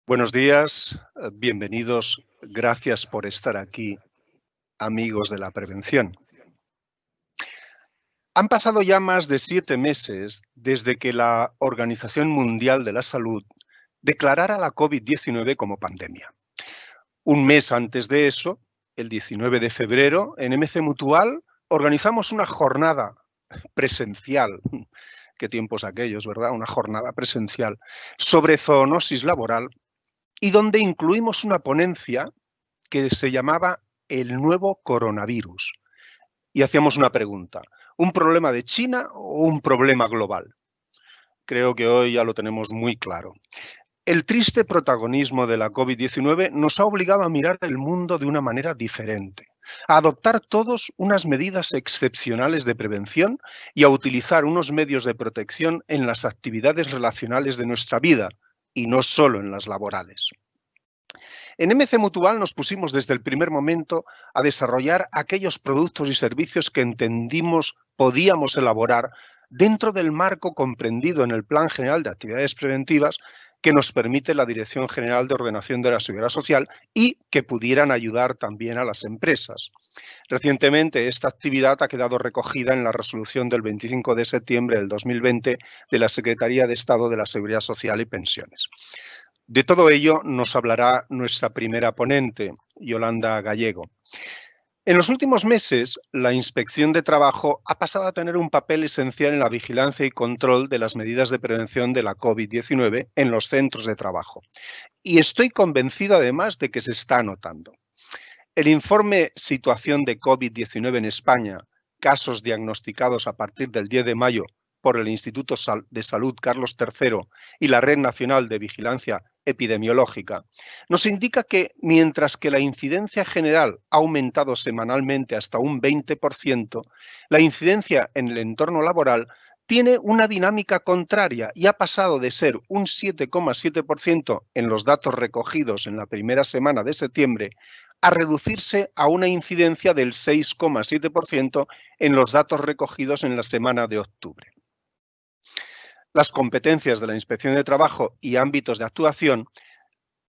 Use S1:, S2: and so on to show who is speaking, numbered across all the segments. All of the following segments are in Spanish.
S1: Buenos días, bienvenidos, gracias por estar aquí, amigos de la prevención. Han pasado ya más de 7 meses desde que la Organización Mundial de la Salud declarara la COVID-19 como pandemia. Un mes antes de eso, el 19 de febrero, en MC Mutual organizamos una jornada presencial, qué tiempos aquellos, ¿verdad? Una jornada presencial sobre zoonosis laboral y donde incluimos una ponencia que se llamaba el nuevo coronavirus. Y hacíamos una pregunta, ¿un problema de China o un problema global? Creo que hoy ya lo tenemos muy claro. El triste protagonismo de la COVID-19 nos ha obligado a mirar el mundo de una manera diferente, a adoptar todos unas medidas excepcionales de prevención y a utilizar unos medios de protección en las actividades relacionales de nuestra vida y no solo en las laborales. En MC Mutual nos pusimos desde el primer momento a desarrollar aquellos productos y servicios que entendimos podíamos elaborar dentro del marco comprendido en el Plan General de Actividades Preventivas que nos permite la Dirección General de Ordenación de la Seguridad Social y que pudieran ayudar también a las empresas. Recientemente esta actividad ha quedado recogida en la resolución del 25 de septiembre del 2020 de la Secretaría de Estado de la Seguridad Social y Pensiones. De todo ello nos hablará nuestra primera ponente, Yolanda Gallego. En los últimos meses, la Inspección de Trabajo ha pasado a tener un papel esencial en la vigilancia y control de las medidas de prevención de la COVID-19 en los centros de trabajo. Y estoy convencido además de que se está notando. El informe Situación de COVID-19 en España, casos diagnosticados a partir del 10 de mayo por el Instituto de Salud Carlos III y la Red Nacional de Vigilancia Epidemiológica, nos indica que mientras que la incidencia general ha aumentado semanalmente hasta un 20%, la incidencia en el entorno laboral tiene una dinámica contraria y ha pasado de ser un 7,7% en los datos recogidos en la primera semana de septiembre a reducirse a una incidencia del 6,7% en los datos recogidos en la semana de octubre. Las competencias de la Inspección de Trabajo y ámbitos de actuación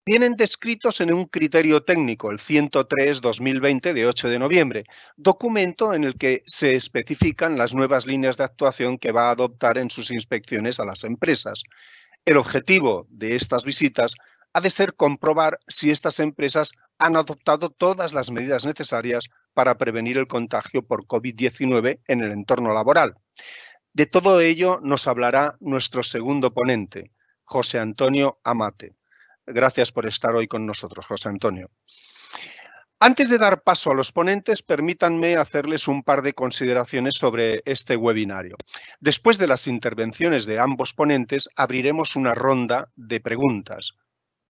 S1: vienen descritos en un criterio técnico, el 103-2020 de 8 de noviembre, documento en el que se especifican las nuevas líneas de actuación que va a adoptar en sus inspecciones a las empresas. El objetivo de estas visitas ha de ser comprobar si estas empresas han adoptado todas las medidas necesarias para prevenir el contagio por COVID-19 en el entorno laboral. De todo ello nos hablará nuestro segundo ponente, José Antonio Amate. Gracias por estar hoy con nosotros, José Antonio. Antes de dar paso a los ponentes, permítanme hacerles un par de consideraciones sobre este webinario. Después de las intervenciones de ambos ponentes, abriremos una ronda de preguntas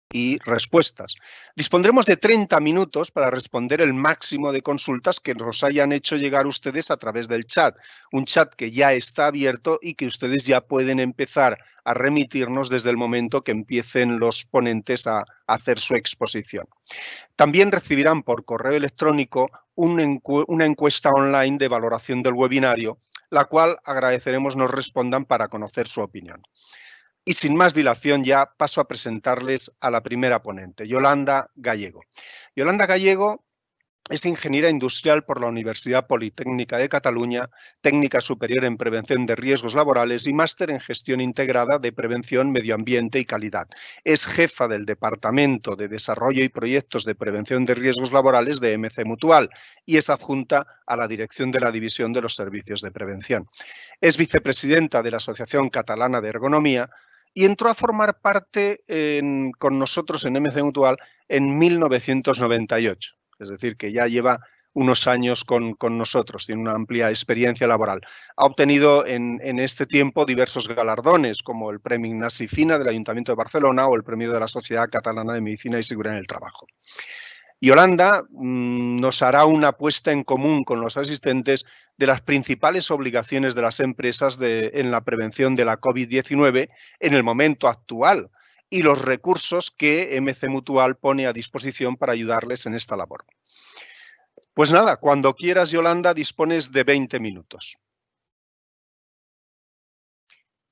S1: y respuestas. Dispondremos de 30 minutos para responder el máximo de consultas que nos hayan hecho llegar ustedes a través del chat, un chat que ya está abierto y que ustedes ya pueden empezar a remitirnos desde el momento que empiecen los ponentes a hacer su exposición. También recibirán por correo electrónico una encuesta online de valoración del webinario, la cual agradeceremos nos respondan para conocer su opinión. Y sin más dilación ya paso a presentarles a la primera ponente, Yolanda Gallego. Yolanda Gallego es ingeniera industrial por la Universidad Politécnica de Cataluña, técnica superior en prevención de riesgos laborales y máster en gestión integrada de prevención, medio ambiente y calidad. Es jefa del Departamento de Desarrollo y Proyectos de Prevención de Riesgos Laborales de MC Mutual y es adjunta a la dirección de la División de los Servicios de Prevención. Es vicepresidenta de la Asociación Catalana de Ergonomía y entró a formar parte con nosotros en MC Mutual en 1998. Es decir, que ya lleva unos años con nosotros, tiene una amplia experiencia laboral. Ha obtenido en este tiempo diversos galardones, como el Premio Ignasi Fina del Ayuntamiento de Barcelona o el Premio de la Sociedad Catalana de Medicina y Seguridad en el Trabajo. Yolanda nos hará una puesta en común con los asistentes de las principales obligaciones de las empresas en la prevención de la COVID-19 en el momento actual y los recursos que MC Mutual pone a disposición para ayudarles en esta labor. Pues nada, cuando quieras, Yolanda, dispones de 20 minutos.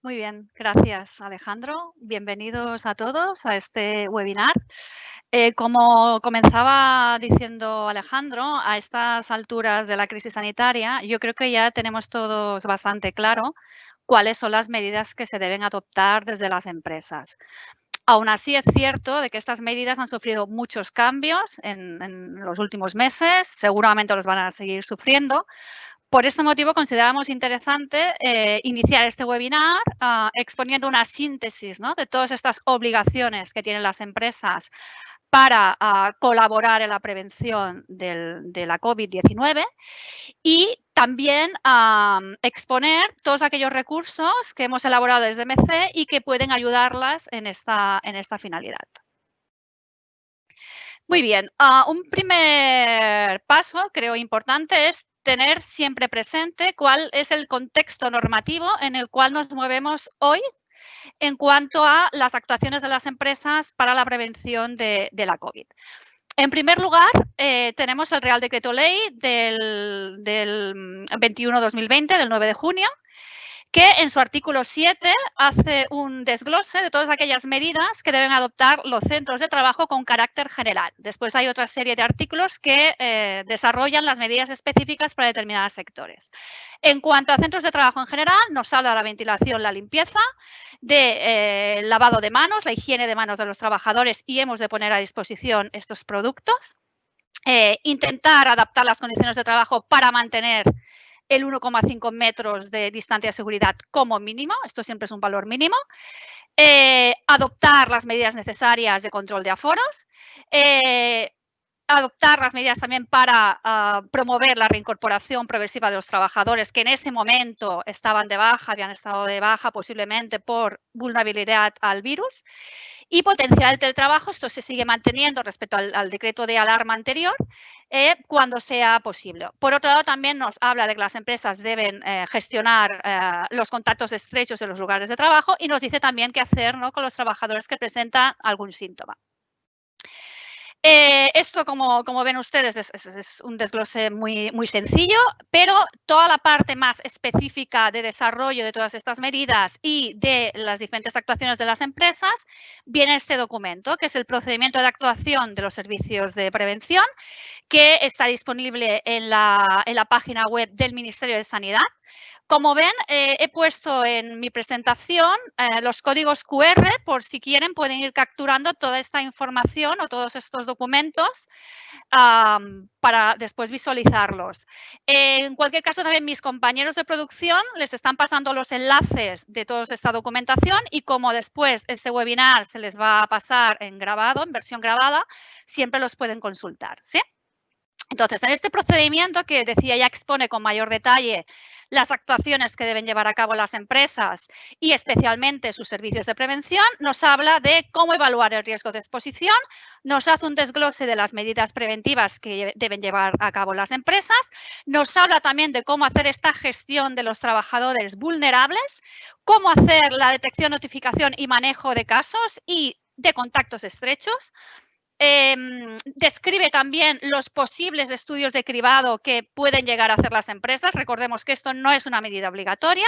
S2: Muy bien, gracias Alejandro. Bienvenidos a todos a este webinar. Como comenzaba diciendo Alejandro, a estas alturas de la crisis sanitaria, yo creo que ya tenemos todos bastante claro cuáles son las medidas que se deben adoptar desde las empresas. Aún así, es cierto de que estas medidas han sufrido muchos cambios en los últimos meses, seguramente los van a seguir sufriendo. Por este motivo, consideramos interesante iniciar este webinar exponiendo una síntesis, ¿no?, de todas estas obligaciones que tienen las empresas para colaborar en la prevención de la COVID-19 y también exponer todos aquellos recursos que hemos elaborado desde MC y que pueden ayudarlas en esta finalidad. Muy bien, un primer paso, creo importante, es tener siempre presente cuál es el contexto normativo en el cual nos movemos hoy en cuanto a las actuaciones de las empresas para la prevención de la COVID. En primer lugar, tenemos el Real Decreto Ley del 21/2020, del 9 de junio, que en su artículo 7 hace un desglose de todas aquellas medidas que deben adoptar los centros de trabajo con carácter general. Después hay otra serie de artículos que desarrollan las medidas específicas para determinados sectores. En cuanto a centros de trabajo en general, nos habla de la ventilación, la limpieza, de lavado de manos, la higiene de manos de los trabajadores y hemos de poner a disposición estos productos. Intentar adaptar las condiciones de trabajo para mantener el 1,5 metros de distancia de seguridad como mínimo, esto siempre es un valor mínimo, adoptar las medidas necesarias de control de aforos, adoptar las medidas también para promover la reincorporación progresiva de los trabajadores que en ese momento estaban de baja, habían estado de baja posiblemente por vulnerabilidad al virus, y potenciar el teletrabajo. Esto se sigue manteniendo respecto al decreto de alarma anterior cuando sea posible. Por otro lado, también nos habla de que las empresas deben gestionar los contactos estrechos en los lugares de trabajo y nos dice también qué hacer, ¿no?, con los trabajadores que presentan algún síntoma. Esto, como ven ustedes, es un desglose muy sencillo, pero toda la parte más específica de desarrollo de todas estas medidas y de las diferentes actuaciones de las empresas viene este documento, que es el procedimiento de actuación de los servicios de prevención, que está disponible en la página web del Ministerio de Sanidad. Como ven, he puesto en mi presentación los códigos QR, por si quieren pueden ir capturando toda esta información o todos estos documentos para después visualizarlos. En cualquier caso, también mis compañeros de producción les están pasando los enlaces de toda esta documentación y como después este webinar se les va a pasar en grabado, en versión grabada, siempre los pueden consultar, ¿sí? Entonces, en este procedimiento que decía ya expone con mayor detalle las actuaciones que deben llevar a cabo las empresas y especialmente sus servicios de prevención, nos habla de cómo evaluar el riesgo de exposición, nos hace un desglose de las medidas preventivas que deben llevar a cabo las empresas, nos habla también de cómo hacer esta gestión de los trabajadores vulnerables, cómo hacer la detección, notificación y manejo de casos y de contactos estrechos. Describe también los posibles estudios de cribado que pueden llegar a hacer las empresas. Recordemos que esto no es una medida obligatoria,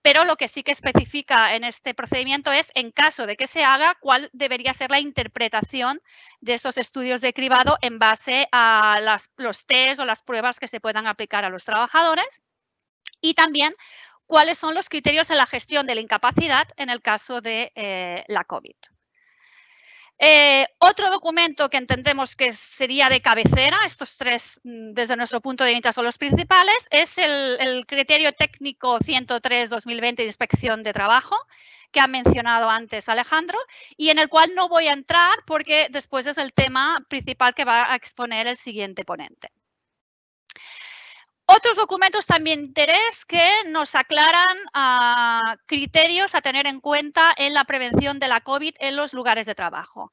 S2: pero lo que sí que especifica en este procedimiento es, en caso de que se haga, cuál debería ser la interpretación de estos estudios de cribado en base a los test o las pruebas que se puedan aplicar a los trabajadores. Y también cuáles son los criterios en la gestión de la incapacidad en el caso de la COVID. Otro documento que entendemos que sería de cabecera, estos tres desde nuestro punto de vista son los principales, es el criterio técnico 103/2020 de inspección de trabajo, que ha mencionado antes Alejandro, y en el cual no voy a entrar porque después es el tema principal que va a exponer el siguiente ponente. Otros documentos también de interés que nos aclaran criterios a tener en cuenta en la prevención de la COVID en los lugares de trabajo.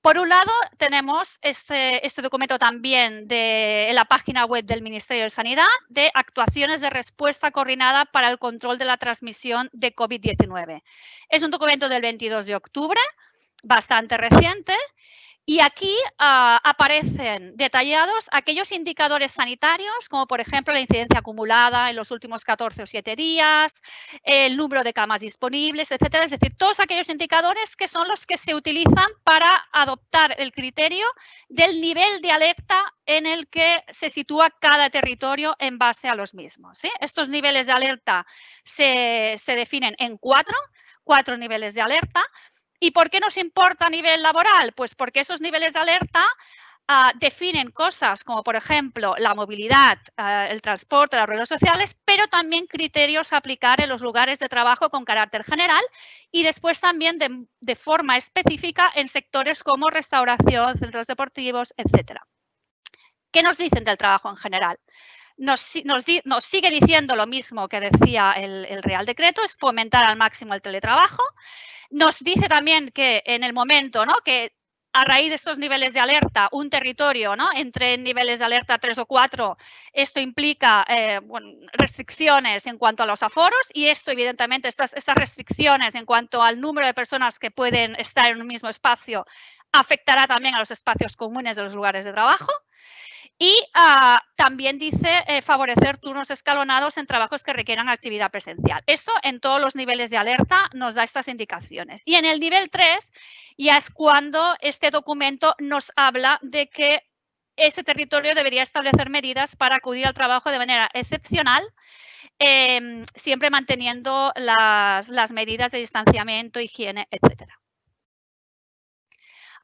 S2: Por un lado, tenemos este documento también en la página web del Ministerio de Sanidad de actuaciones de respuesta coordinada para el control de la transmisión de COVID-19. Es un documento del 22 de octubre, bastante reciente, Y aquí aparecen detallados aquellos indicadores sanitarios, como por ejemplo la incidencia acumulada en los últimos 14 o 7 días, el número de camas disponibles, etcétera. Es decir, todos aquellos indicadores que son los que se utilizan para adoptar el criterio del nivel de alerta en el que se sitúa cada territorio en base a los mismos, ¿sí? Estos niveles de alerta se definen en cuatro niveles de alerta. ¿Y por qué nos importa a nivel laboral? Pues porque esos niveles de alerta definen cosas como, por ejemplo, la movilidad, el transporte, las redes sociales, pero también criterios a aplicar en los lugares de trabajo con carácter general y después también de forma específica en sectores como restauración, centros deportivos, etcétera. ¿Qué nos dicen del trabajo en general? Nos sigue diciendo lo mismo que decía el Real Decreto, es fomentar al máximo el teletrabajo. Nos dice también que en el momento, ¿no?, que a raíz de estos niveles de alerta, un territorio, ¿no?, entre en niveles de alerta 3 o 4, esto implica restricciones en cuanto a los aforos y esto, evidentemente, estas restricciones en cuanto al número de personas que pueden estar en un mismo espacio afectará también a los espacios comunes de los lugares de trabajo. Y también dice favorecer turnos escalonados en trabajos que requieran actividad presencial. Esto en todos los niveles de alerta nos da estas indicaciones. Y en el nivel 3 ya es cuando este documento nos habla de que ese territorio debería establecer medidas para acudir al trabajo de manera excepcional, siempre manteniendo las medidas de distanciamiento, higiene, etcétera.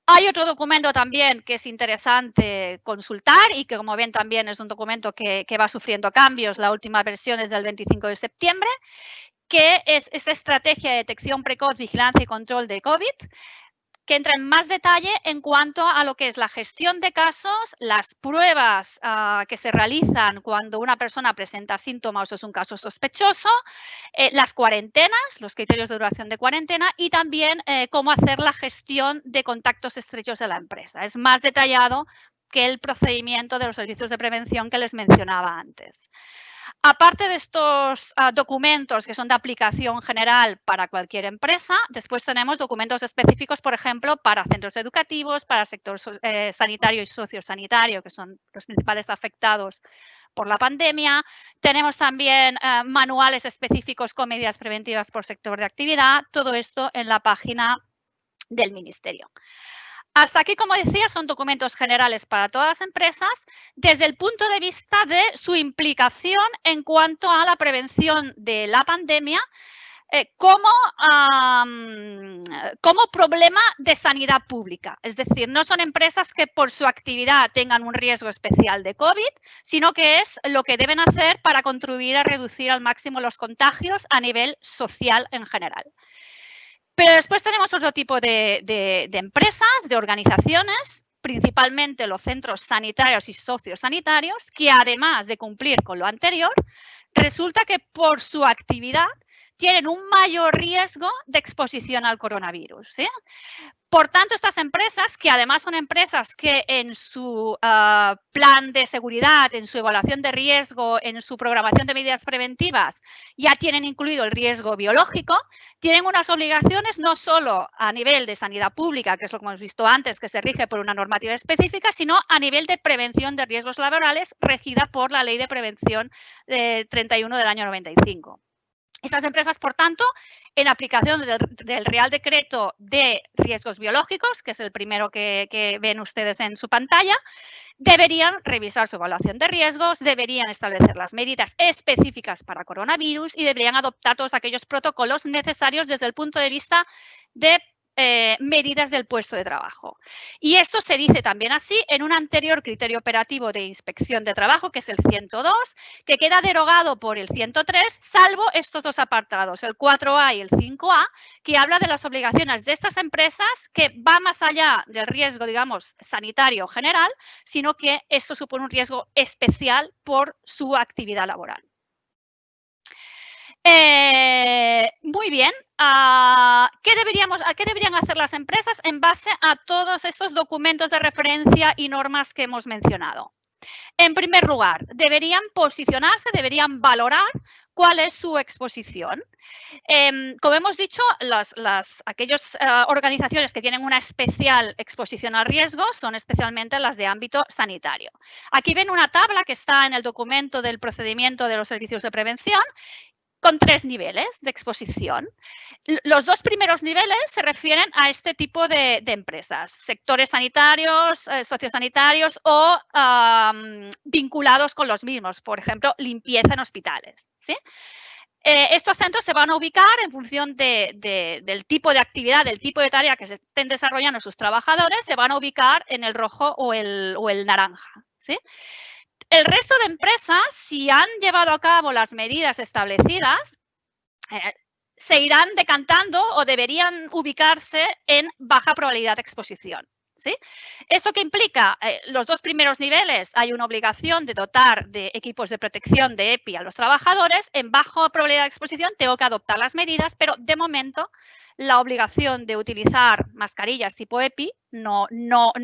S2: Hay otro documento también que es interesante consultar y que, como ven, también es un documento que va sufriendo cambios. La última versión es del 25 de septiembre, que es esta estrategia de detección precoz, vigilancia y control de COVID, que entra en más detalle en cuanto a lo que es la gestión de casos, las pruebas que se realizan cuando una persona presenta síntomas o es un caso sospechoso, las cuarentenas, los criterios de duración de cuarentena y también cómo hacer la gestión de contactos estrechos de la empresa. Es más detallado que el procedimiento de los servicios de prevención que les mencionaba antes. Aparte de estos documentos que son de aplicación general para cualquier empresa, después tenemos documentos específicos, por ejemplo, para centros educativos, para el sector sanitario y sociosanitario, que son los principales afectados por la pandemia. Tenemos también manuales específicos con medidas preventivas por sector de actividad, todo esto en la página del Ministerio. Hasta aquí, como decía, son documentos generales para todas las empresas desde el punto de vista de su implicación en cuanto a la prevención de la pandemia como problema de sanidad pública. Es decir, no son empresas que por su actividad tengan un riesgo especial de COVID, sino que es lo que deben hacer para contribuir a reducir al máximo los contagios a nivel social en general. Pero después tenemos otro tipo de empresas, de organizaciones, principalmente los centros sanitarios y sociosanitarios, que además de cumplir con lo anterior, resulta que por su actividad tienen un mayor riesgo de exposición al coronavirus, ¿sí? Por tanto, estas empresas, que además son empresas que en su plan de seguridad, en su evaluación de riesgo, en su programación de medidas preventivas, ya tienen incluido el riesgo biológico, tienen unas obligaciones no solo a nivel de sanidad pública, que es lo que hemos visto antes, que se rige por una normativa específica, sino a nivel de prevención de riesgos laborales, regida por la Ley de Prevención 31 del año 95. Estas empresas, por tanto, en aplicación del Real Decreto de Riesgos Biológicos, que es el primero que ven ustedes en su pantalla, deberían revisar su evaluación de riesgos, deberían establecer las medidas específicas para coronavirus y deberían adoptar todos aquellos protocolos necesarios desde el punto de vista de medidas del puesto de trabajo. Y esto se dice también así en un anterior criterio operativo de inspección de trabajo, que es el 102, que queda derogado por el 103, salvo estos dos apartados, el 4A y el 5A, que habla de las obligaciones de estas empresas que va más allá del riesgo, digamos, sanitario general, sino que esto supone un riesgo especial por su actividad laboral. Muy bien. ¿Qué deberían hacer las empresas en base a todos estos documentos de referencia y normas que hemos mencionado? En primer lugar, deberían posicionarse, deberían valorar cuál es su exposición. Como hemos dicho, aquellas organizaciones que tienen una especial exposición al riesgo son especialmente las de ámbito sanitario. Aquí ven una tabla que está en el documento del procedimiento de los servicios de prevención con 3 niveles de exposición. Los 2 primeros niveles se refieren a este tipo de empresas, sectores sanitarios, sociosanitarios o vinculados con los mismos, por ejemplo, limpieza en hospitales, ¿sí? Estos centros se van a ubicar en función del tipo de actividad, del tipo de tarea que se estén desarrollando sus trabajadores, se van a ubicar en el rojo o el naranja, ¿sí? El resto de empresas, si han llevado a cabo las medidas establecidas, se irán decantando o deberían ubicarse en baja probabilidad de exposición, ¿sí? ¿Esto qué implica? Los 2 primeros niveles hay una obligación de dotar de equipos de protección de EPI a los trabajadores. En baja probabilidad de exposición tengo que adoptar las medidas, pero de momento la obligación de utilizar mascarillas tipo EPI no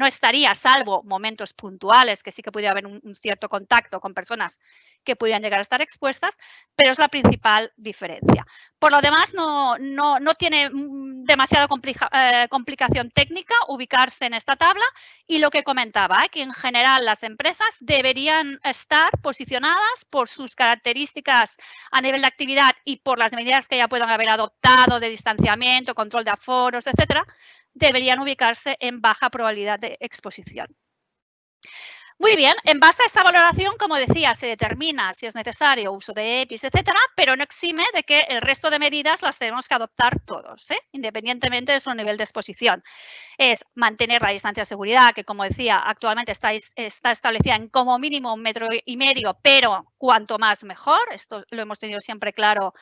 S2: estaría, salvo momentos puntuales que sí que pudiera haber un cierto contacto con personas que pudieran llegar a estar expuestas, pero es la principal diferencia. Por lo demás, no tiene demasiada complicación técnica ubicarse en esta tabla, y lo que comentaba, que en general las empresas deberían estar posicionadas por sus características a nivel de actividad y por las medidas que ya puedan haber adoptado de distanciamiento, control de aforos, etcétera, deberían ubicarse en baja probabilidad de exposición. Muy bien, en base a esta valoración, como decía, se determina si es necesario uso de EPIs, etcétera, pero no exime de que el resto de medidas las tenemos que adoptar todos, independientemente de su nivel de exposición. Es mantener la distancia de seguridad, que como decía, actualmente está establecida en como mínimo 1,5 metros, pero cuanto más mejor. Esto lo hemos tenido siempre claro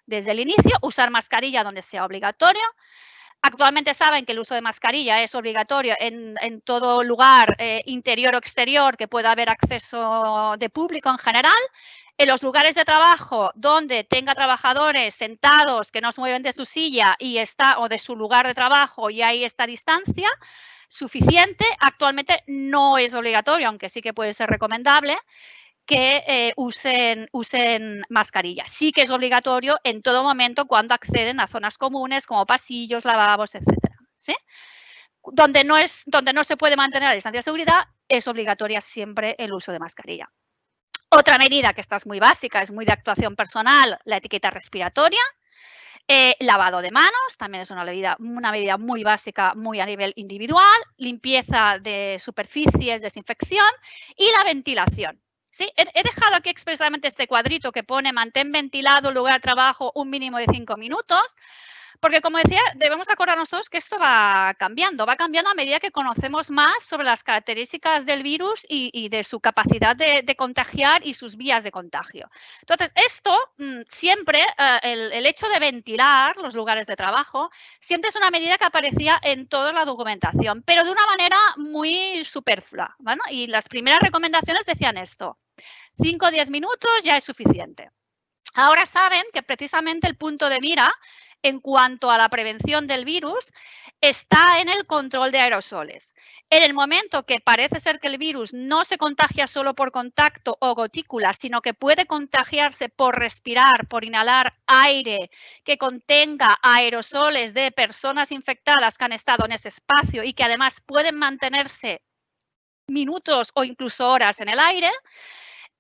S2: desde el inicio. Usar mascarilla donde sea obligatorio. Actualmente saben que el uso de mascarilla es obligatorio en todo lugar, interior o exterior, que pueda haber acceso de público en general. En los lugares de trabajo donde tenga trabajadores sentados que no se mueven de su silla o de su lugar de trabajo, y hay esta distancia suficiente. Actualmente no es obligatorio, aunque sí que puede ser recomendable que usen mascarilla. Sí que es obligatorio en todo momento cuando acceden a zonas comunes como pasillos, lavabos, etcétera, ¿sí? Donde no se puede mantener la distancia de seguridad, es obligatoria siempre el uso de mascarilla. Otra medida que esta es muy básica, es muy de actuación personal, la etiqueta respiratoria. Lavado de manos, también es una medida muy básica, muy a nivel individual. Limpieza de superficies, desinfección y la ventilación. ¿Sí? He dejado aquí expresamente este cuadrito que pone mantén ventilado el lugar de trabajo un mínimo de 5 minutos, porque como decía, debemos acordarnos todos que esto va cambiando a medida que conocemos más sobre las características del virus y de su capacidad de contagiar y sus vías de contagio. Entonces, esto siempre, el hecho de ventilar los lugares de trabajo, siempre es una medida que aparecía en toda la documentación, pero de una manera muy superflua, ¿vale? Y las primeras recomendaciones decían esto: 5 o 10 minutos ya es suficiente. Ahora saben que precisamente el punto de mira en cuanto a la prevención del virus está en el control de aerosoles. En el momento que parece ser que el virus no se contagia solo por contacto o gotículas, sino que puede contagiarse por respirar, por inhalar aire que contenga aerosoles de personas infectadas que han estado en ese espacio y que además pueden mantenerse minutos o incluso horas en el aire,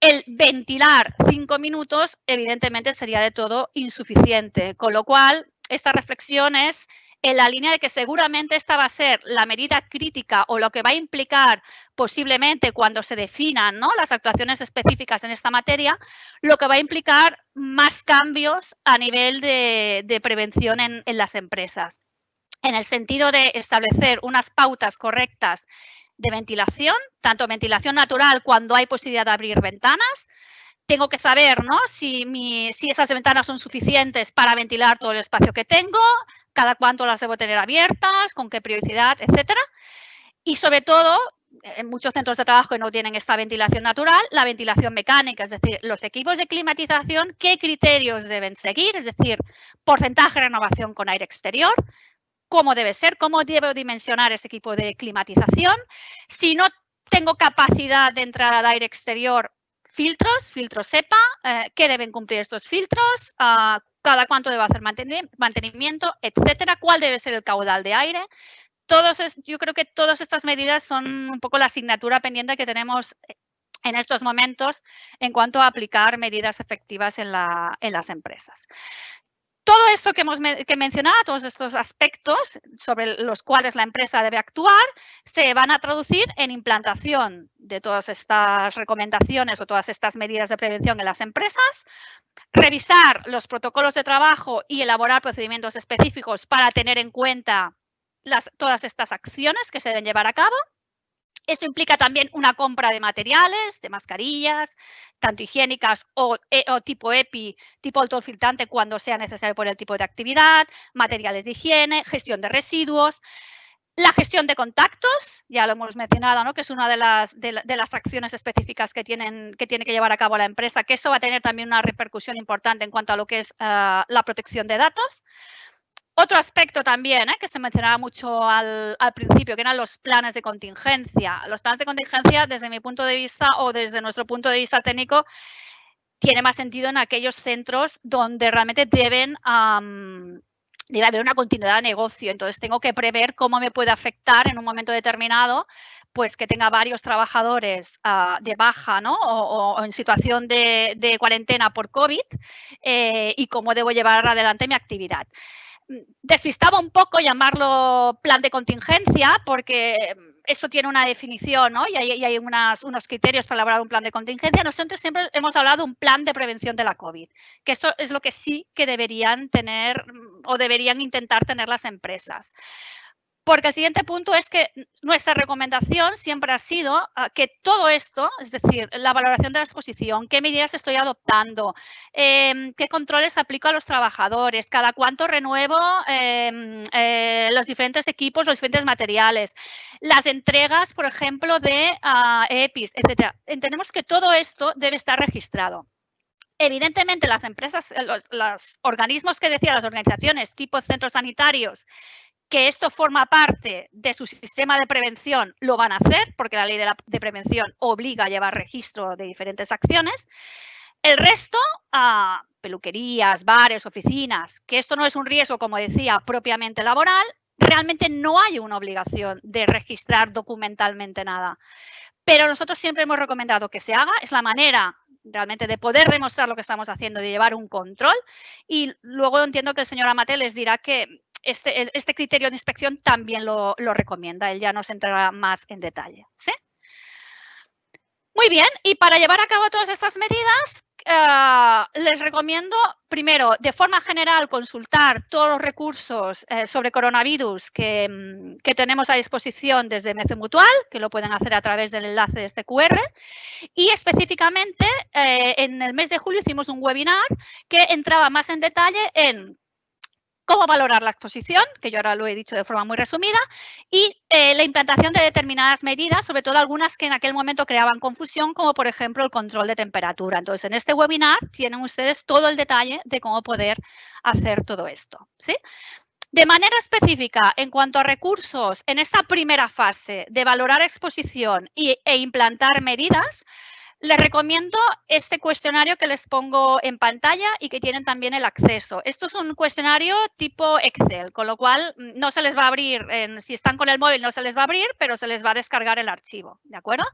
S2: el ventilar 5 minutos evidentemente sería de todo insuficiente, con lo cual esta reflexión es en la línea de que seguramente esta va a ser la medida crítica o lo que va a implicar posiblemente cuando se definan, ¿no?, las actuaciones específicas en esta materia, lo que va a implicar más cambios a nivel de prevención en las empresas, en el sentido de establecer unas pautas correctas de ventilación, tanto ventilación natural cuando hay posibilidad de abrir ventanas. Tengo que saber, ¿no?, si esas ventanas son suficientes para ventilar todo el espacio que tengo, cada cuánto las debo tener abiertas, con qué periodicidad, etcétera. Y sobre todo, en muchos centros de trabajo que no tienen esta ventilación natural, la ventilación mecánica, es decir, los equipos de climatización, ¿qué criterios deben seguir? Es decir, porcentaje de renovación con aire exterior, cómo debe ser, cómo debo dimensionar ese equipo de climatización. Si no tengo capacidad de entrada de aire exterior, filtros EPA, qué deben cumplir estos filtros, cada cuánto debe hacer mantenimiento, etcétera, cuál debe ser el caudal de aire. Yo creo que todas estas medidas son un poco la asignatura pendiente que tenemos en estos momentos en cuanto a aplicar medidas efectivas en las empresas. Todo esto que he mencionado, todos estos aspectos sobre los cuales la empresa debe actuar, se van a traducir en implantación de todas estas recomendaciones o todas estas medidas de prevención en las empresas, revisar los protocolos de trabajo y elaborar procedimientos específicos para tener en cuenta todas estas acciones que se deben llevar a cabo. Esto implica también una compra de materiales, de mascarillas, tanto higiénicas o tipo EPI, tipo autofiltrante cuando sea necesario por el tipo de actividad, materiales de higiene, gestión de residuos. La gestión de contactos, ya lo hemos mencionado, ¿no? Que es una de las acciones específicas que tiene que llevar a cabo la empresa, que esto va a tener también una repercusión importante en cuanto a lo que es la protección de datos. Otro aspecto también que se mencionaba mucho al principio, que eran los planes de contingencia. Los planes de contingencia, desde mi punto de vista o desde nuestro punto de vista técnico, tiene más sentido en aquellos centros donde realmente debe haber una continuidad de negocio. Entonces, tengo que prever cómo me puede afectar en un momento determinado, pues que tenga varios trabajadores de baja, ¿no? o en situación de cuarentena por COVID y cómo debo llevar adelante mi actividad. Despistaba un poco llamarlo plan de contingencia porque esto tiene una definición, ¿no? y hay unos criterios para elaborar un plan de contingencia. Nosotros siempre hemos hablado de un plan de prevención de la COVID, que esto es lo que sí que deberían tener o deberían intentar tener las empresas. Porque el siguiente punto es que nuestra recomendación siempre ha sido que todo esto, es decir, la valoración de la exposición, qué medidas estoy adoptando, qué controles aplico a los trabajadores, cada cuánto renuevo los diferentes equipos, los diferentes materiales, las entregas, por ejemplo, de EPIs, etcétera. Entendemos que todo esto debe estar registrado. Evidentemente, las empresas, los organismos que decía, las organizaciones tipo centros sanitarios, que esto forma parte de su sistema de prevención, lo van a hacer porque la ley de prevención obliga a llevar registro de diferentes acciones. El resto, peluquerías, bares, oficinas, que esto no es un riesgo, como decía, propiamente laboral, realmente no hay una obligación de registrar documentalmente nada. Pero nosotros siempre hemos recomendado que se haga, es la manera realmente de poder demostrar lo que estamos haciendo, de llevar un control. Y luego entiendo que el señor Amaté les dirá que este criterio de inspección también lo recomienda. Él ya nos entrará más en detalle. ¿Sí? Muy bien. Y para llevar a cabo todas estas medidas, les recomiendo, primero, de forma general, consultar todos los recursos sobre coronavirus que tenemos a disposición desde MECE Mutual, que lo pueden hacer a través del enlace de este QR. Y específicamente, en el mes de julio hicimos un webinar que entraba más en detalle en cómo valorar la exposición, que yo ahora lo he dicho de forma muy resumida, y la implantación de determinadas medidas, sobre todo algunas que en aquel momento creaban confusión, como por ejemplo el control de temperatura. Entonces, en este webinar tienen ustedes todo el detalle de cómo poder hacer todo esto, ¿sí? De manera específica, en cuanto a recursos, en esta primera fase de valorar exposición e implantar medidas, les recomiendo este cuestionario que les pongo en pantalla y que tienen también el acceso. Esto es un cuestionario tipo Excel, con lo cual no se les va a abrir, si están con el móvil no se les va a abrir, pero se les va a descargar el archivo, ¿de acuerdo?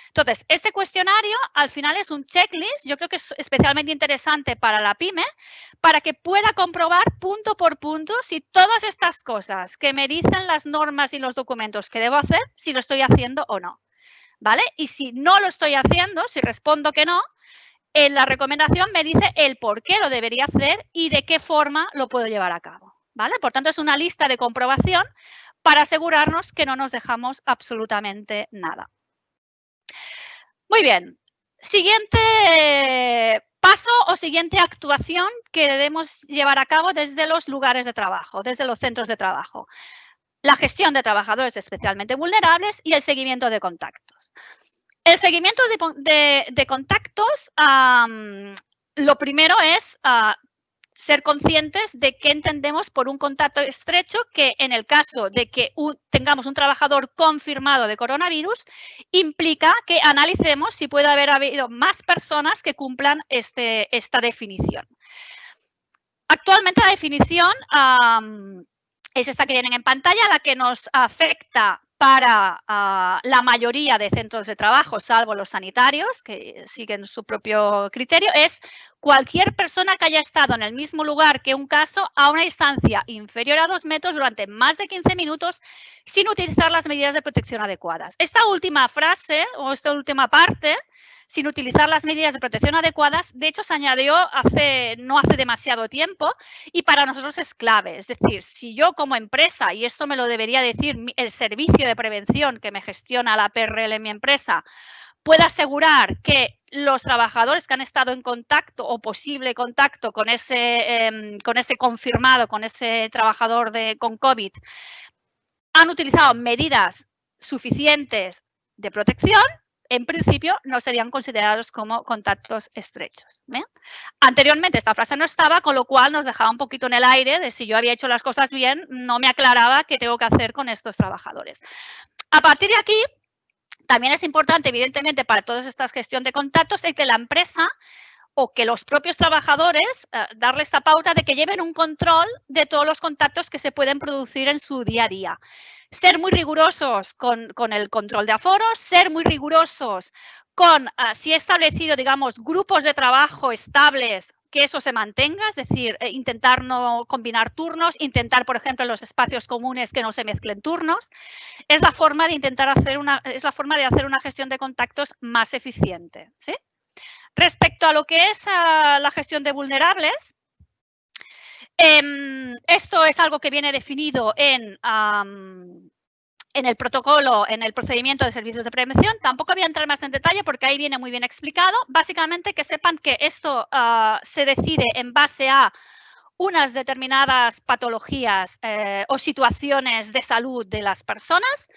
S2: Entonces, este cuestionario al final es un checklist, yo creo que es especialmente interesante para la pyme, para que pueda comprobar punto por punto si todas estas cosas que me dicen las normas y los documentos que debo hacer, si lo estoy haciendo o no. ¿Vale? Y si no lo estoy haciendo, si respondo que no, en la recomendación me dice el por qué lo debería hacer y de qué forma lo puedo llevar a cabo. ¿Vale? Por tanto, es una lista de comprobación para asegurarnos que no nos dejamos absolutamente nada. Muy bien. Siguiente paso o siguiente actuación que debemos llevar a cabo desde los lugares de trabajo, desde los centros de trabajo. La gestión de trabajadores especialmente vulnerables y el seguimiento de contactos. El seguimiento de contactos, lo primero es ser conscientes de qué entendemos por un contacto estrecho, que en el caso de que tengamos un trabajador confirmado de coronavirus, implica que analicemos si puede haber habido más personas que cumplan esta definición. Actualmente la definición es esta que tienen en pantalla, la que nos afecta para la mayoría de centros de trabajo, salvo los sanitarios, que siguen su propio criterio, es cualquier persona que haya estado en el mismo lugar que un caso a una distancia inferior a 2 metros durante más de 15 minutos sin utilizar las medidas de protección adecuadas. Esta última frase o esta última parte, sin utilizar las medidas de protección adecuadas, de hecho se añadió no hace demasiado tiempo y para nosotros es clave. Es decir, si yo como empresa, y esto me lo debería decir el servicio de prevención que me gestiona la PRL en mi empresa, pueda asegurar que los trabajadores que han estado en contacto o posible contacto con ese confirmado, con ese trabajador con COVID, han utilizado medidas suficientes de protección, en principio no serían considerados como contactos estrechos. ¿Bien? Anteriormente esta frase no estaba, con lo cual nos dejaba un poquito en el aire de si yo había hecho las cosas bien, no me aclaraba qué tengo que hacer con estos trabajadores. A partir de aquí, también es importante, evidentemente, para toda esta gestión de contactos, el que la empresa o que los propios trabajadores darle esta pauta de que lleven un control de todos los contactos que se pueden producir en su día a día. Ser muy rigurosos con el control de aforos, ser muy rigurosos con si he establecido, digamos, grupos de trabajo estables, que eso se mantenga, es decir, intentar no combinar turnos, intentar, por ejemplo, en los espacios comunes que no se mezclen turnos. Es la forma de hacer una gestión de contactos más eficiente, ¿sí? Respecto a lo que es la gestión de vulnerables, esto es algo que viene definido en el protocolo, en el procedimiento de servicios de prevención. Tampoco voy a entrar más en detalle porque ahí viene muy bien explicado. Básicamente que sepan que esto se decide en base a unas determinadas patologías o situaciones de salud de las personas,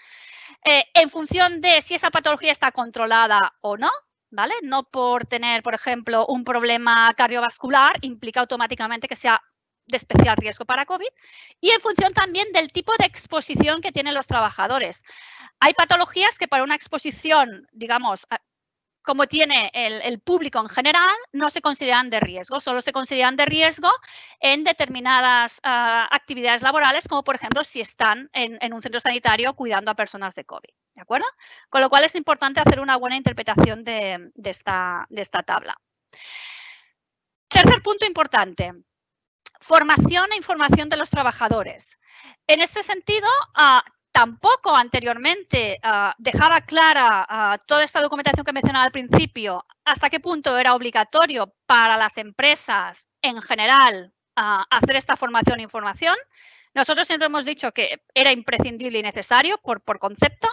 S2: en función de si esa patología está controlada o no. ¿Vale? No por tener, por ejemplo, un problema cardiovascular implica automáticamente que sea de especial riesgo para COVID, y en función también del tipo de exposición que tienen los trabajadores. Hay patologías que para una exposición, digamos, como tiene el público en general, no se consideran de riesgo, solo se consideran de riesgo en determinadas actividades laborales, como por ejemplo si están en un centro sanitario cuidando a personas de COVID, ¿de acuerdo? Con lo cual es importante hacer una buena interpretación de esta tabla. Tercer punto importante, formación e información de los trabajadores. En este sentido, tampoco anteriormente dejaba clara toda esta documentación que mencionaba al principio, hasta qué punto era obligatorio para las empresas en general hacer esta formación e información. Nosotros siempre hemos dicho que era imprescindible y necesario por concepto,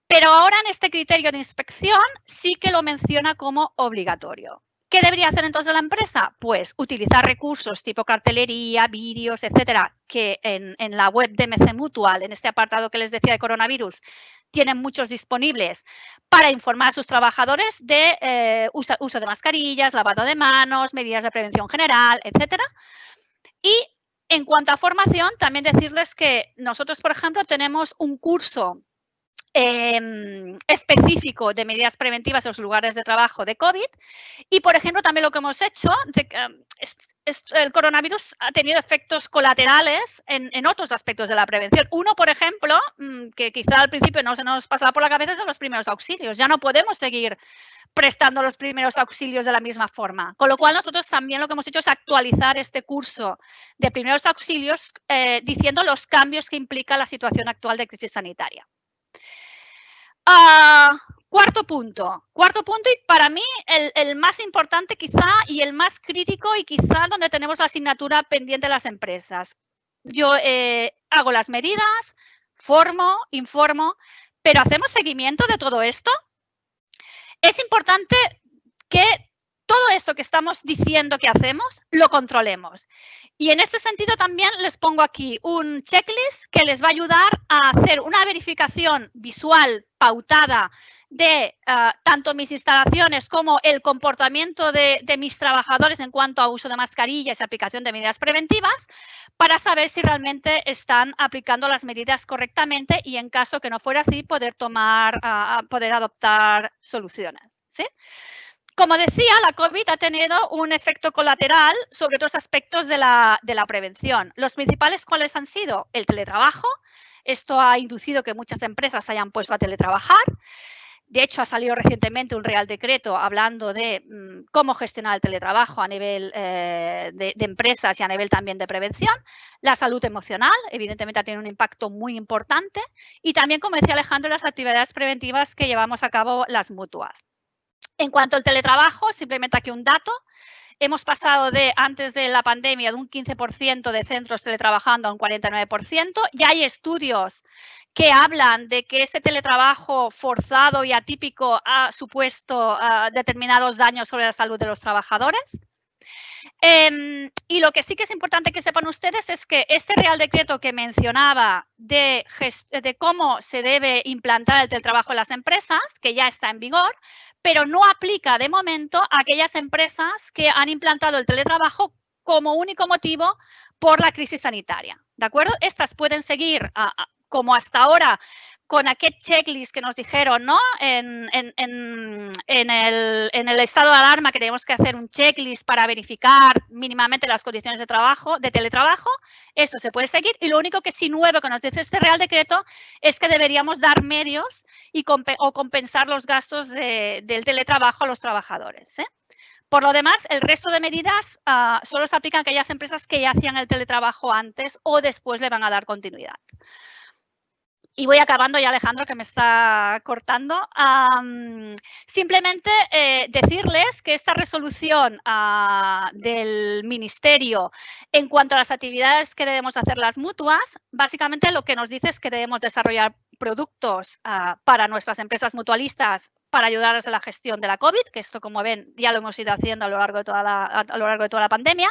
S2: pero ahora en este criterio de inspección sí que lo menciona como obligatorio. ¿Qué debería hacer entonces la empresa? Pues utilizar recursos tipo cartelería, vídeos, etcétera, que en la web de MC Mutual, en este apartado que les decía de coronavirus, tienen muchos disponibles para informar a sus trabajadores de uso de mascarillas, lavado de manos, medidas de prevención general, etcétera. Y en cuanto a formación, también decirles que nosotros, por ejemplo, tenemos un curso específico de medidas preventivas en los lugares de trabajo de COVID y, por ejemplo, también lo que hemos hecho, el coronavirus ha tenido efectos colaterales en otros aspectos de la prevención. Uno, por ejemplo, que quizá al principio no se nos pasaba por la cabeza, es de los primeros auxilios. Ya no podemos seguir prestando los primeros auxilios de la misma forma. Con lo cual, nosotros también lo que hemos hecho es actualizar este curso de primeros auxilios diciendo los cambios que implica la situación actual de crisis sanitaria. Cuarto punto y para mí el más importante quizá y el más crítico y quizá donde tenemos la asignatura pendiente de las empresas. Yo hago las medidas, formo, informo, pero ¿hacemos seguimiento de todo esto? Es importante que todo esto que estamos diciendo que hacemos, lo controlemos. Y en este sentido también les pongo aquí un checklist que les va a ayudar a hacer una verificación visual pautada de tanto mis instalaciones como el comportamiento de mis trabajadores en cuanto a uso de mascarillas y aplicación de medidas preventivas, para saber si realmente están aplicando las medidas correctamente y, en caso que no fuera así, poder adoptar soluciones, ¿sí? Como decía, la COVID ha tenido un efecto colateral sobre otros aspectos de la prevención. Los principales, ¿cuáles han sido? El teletrabajo. Esto ha inducido que muchas empresas se hayan puesto a teletrabajar. De hecho, ha salido recientemente un Real Decreto hablando de cómo gestionar el teletrabajo a nivel de empresas y a nivel también de prevención. La salud emocional, evidentemente, ha tenido un impacto muy importante. Y también, como decía Alejandro, las actividades preventivas que llevamos a cabo las mutuas. En cuanto al teletrabajo, simplemente aquí un dato. Hemos pasado antes de la pandemia, de un 15% de centros teletrabajando a un 49%. Ya hay estudios que hablan de que este teletrabajo forzado y atípico ha supuesto determinados daños sobre la salud de los trabajadores. Y lo que sí que es importante que sepan ustedes es que este Real Decreto que mencionaba de cómo se debe implantar el teletrabajo en las empresas, que ya está en vigor, pero no aplica de momento a aquellas empresas que han implantado el teletrabajo como único motivo por la crisis sanitaria, ¿de acuerdo? Estas pueden seguir como hasta ahora, con aquel checklist que nos dijeron, ¿no? En el estado de alarma, que tenemos que hacer un checklist para verificar mínimamente las condiciones de teletrabajo. Esto se puede seguir, y lo único que sí nuevo que nos dice este Real Decreto es que deberíamos dar medios o compensar los gastos del teletrabajo a los trabajadores, ¿eh? Por lo demás, el resto de medidas solo se aplican a aquellas empresas que ya hacían el teletrabajo antes o después le van a dar continuidad. Y voy acabando ya, Alejandro, que me está cortando. Simplemente decirles que esta resolución del Ministerio en cuanto a las actividades que debemos hacer las mutuas, básicamente lo que nos dice es que debemos desarrollar productos para nuestras empresas mutualistas para ayudarles en la gestión de la COVID, que esto, como ven, ya lo hemos ido haciendo a lo largo de toda la pandemia.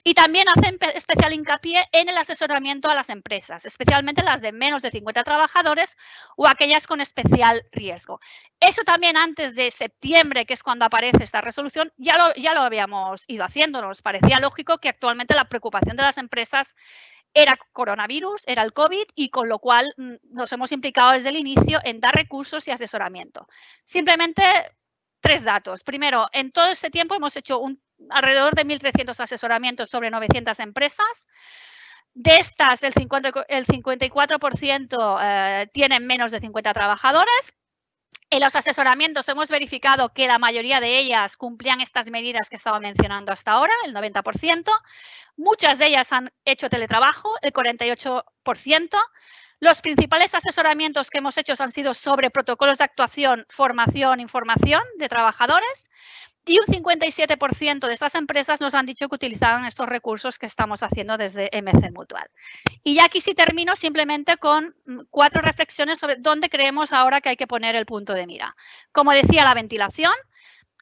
S2: Y también hacen especial hincapié en el asesoramiento a las empresas, especialmente las de menos de 50 trabajadores o aquellas con especial riesgo. Eso también antes de septiembre, que es cuando aparece esta resolución, ya lo habíamos ido haciendo. Nos parecía lógico que actualmente la preocupación de las empresas era coronavirus, era el COVID, y con lo cual nos hemos implicado desde el inicio en dar recursos y asesoramiento. Simplemente 3 datos. Primero, en todo este tiempo hemos hecho alrededor de 1.300 asesoramientos sobre 900 empresas. De estas, el 54% tienen menos de 50 trabajadores. En los asesoramientos hemos verificado que la mayoría de ellas cumplían estas medidas que estaba mencionando hasta ahora, el 90%. Muchas de ellas han hecho teletrabajo, el 48%. Los principales asesoramientos que hemos hecho han sido sobre protocolos de actuación, formación, información de trabajadores, y un 57% de estas empresas nos han dicho que utilizaban estos recursos que estamos haciendo desde MC Mutual. Y ya aquí sí termino simplemente con 4 reflexiones sobre dónde creemos ahora que hay que poner el punto de mira. Como decía, la ventilación.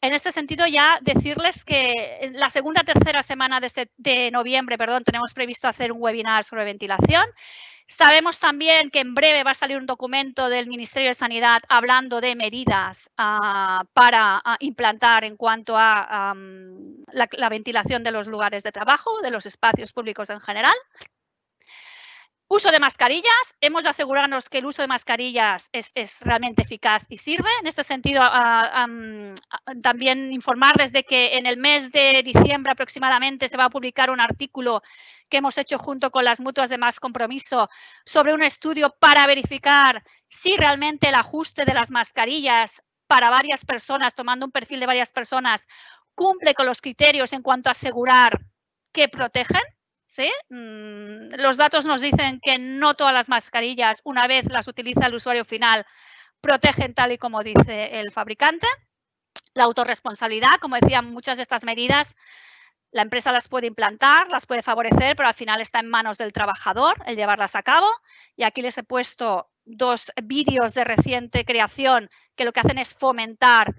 S2: En este sentido, ya decirles que en la segunda o tercera semana de noviembre, tenemos previsto hacer un webinar sobre ventilación. Sabemos también que en breve va a salir un documento del Ministerio de Sanidad hablando de medidas para implantar en cuanto a la ventilación de los lugares de trabajo, de los espacios públicos en general. Uso de mascarillas. Hemos de asegurarnos que el uso de mascarillas es realmente eficaz y sirve. En este sentido, también informarles de que en el mes de diciembre aproximadamente se va a publicar un artículo que hemos hecho junto con las mutuas de Más Compromiso sobre un estudio para verificar si realmente el ajuste de las mascarillas para varias personas, tomando un perfil de varias personas, cumple con los criterios en cuanto a asegurar que protegen. ¿Sí? Los datos nos dicen que no todas las mascarillas, una vez las utiliza el usuario final, protegen tal y como dice el fabricante. La autorresponsabilidad, como decía, muchas de estas medidas la empresa las puede implantar, las puede favorecer, pero al final está en manos del trabajador el llevarlas a cabo. Y aquí les he puesto 2 vídeos de reciente creación que lo que hacen es fomentar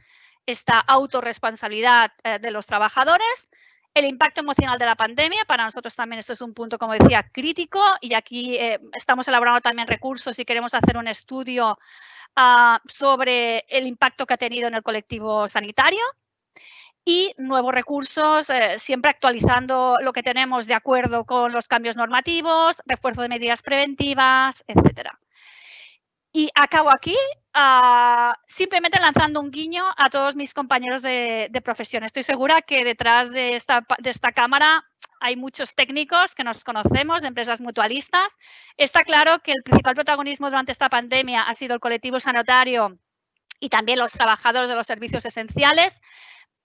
S2: esta autorresponsabilidad de los trabajadores. El impacto emocional de la pandemia, para nosotros también esto es un punto, como decía, crítico, y aquí estamos elaborando también recursos y queremos hacer un estudio sobre el impacto que ha tenido en el colectivo sanitario. Y nuevos recursos, siempre actualizando lo que tenemos de acuerdo con los cambios normativos, refuerzo de medidas preventivas, etcétera. Y acabo aquí simplemente lanzando un guiño a todos mis compañeros de profesión. Estoy segura que detrás de esta cámara hay muchos técnicos que nos conocemos, de empresas mutualistas. Está claro que el principal protagonismo durante esta pandemia ha sido el colectivo sanitario y también los trabajadores de los servicios esenciales.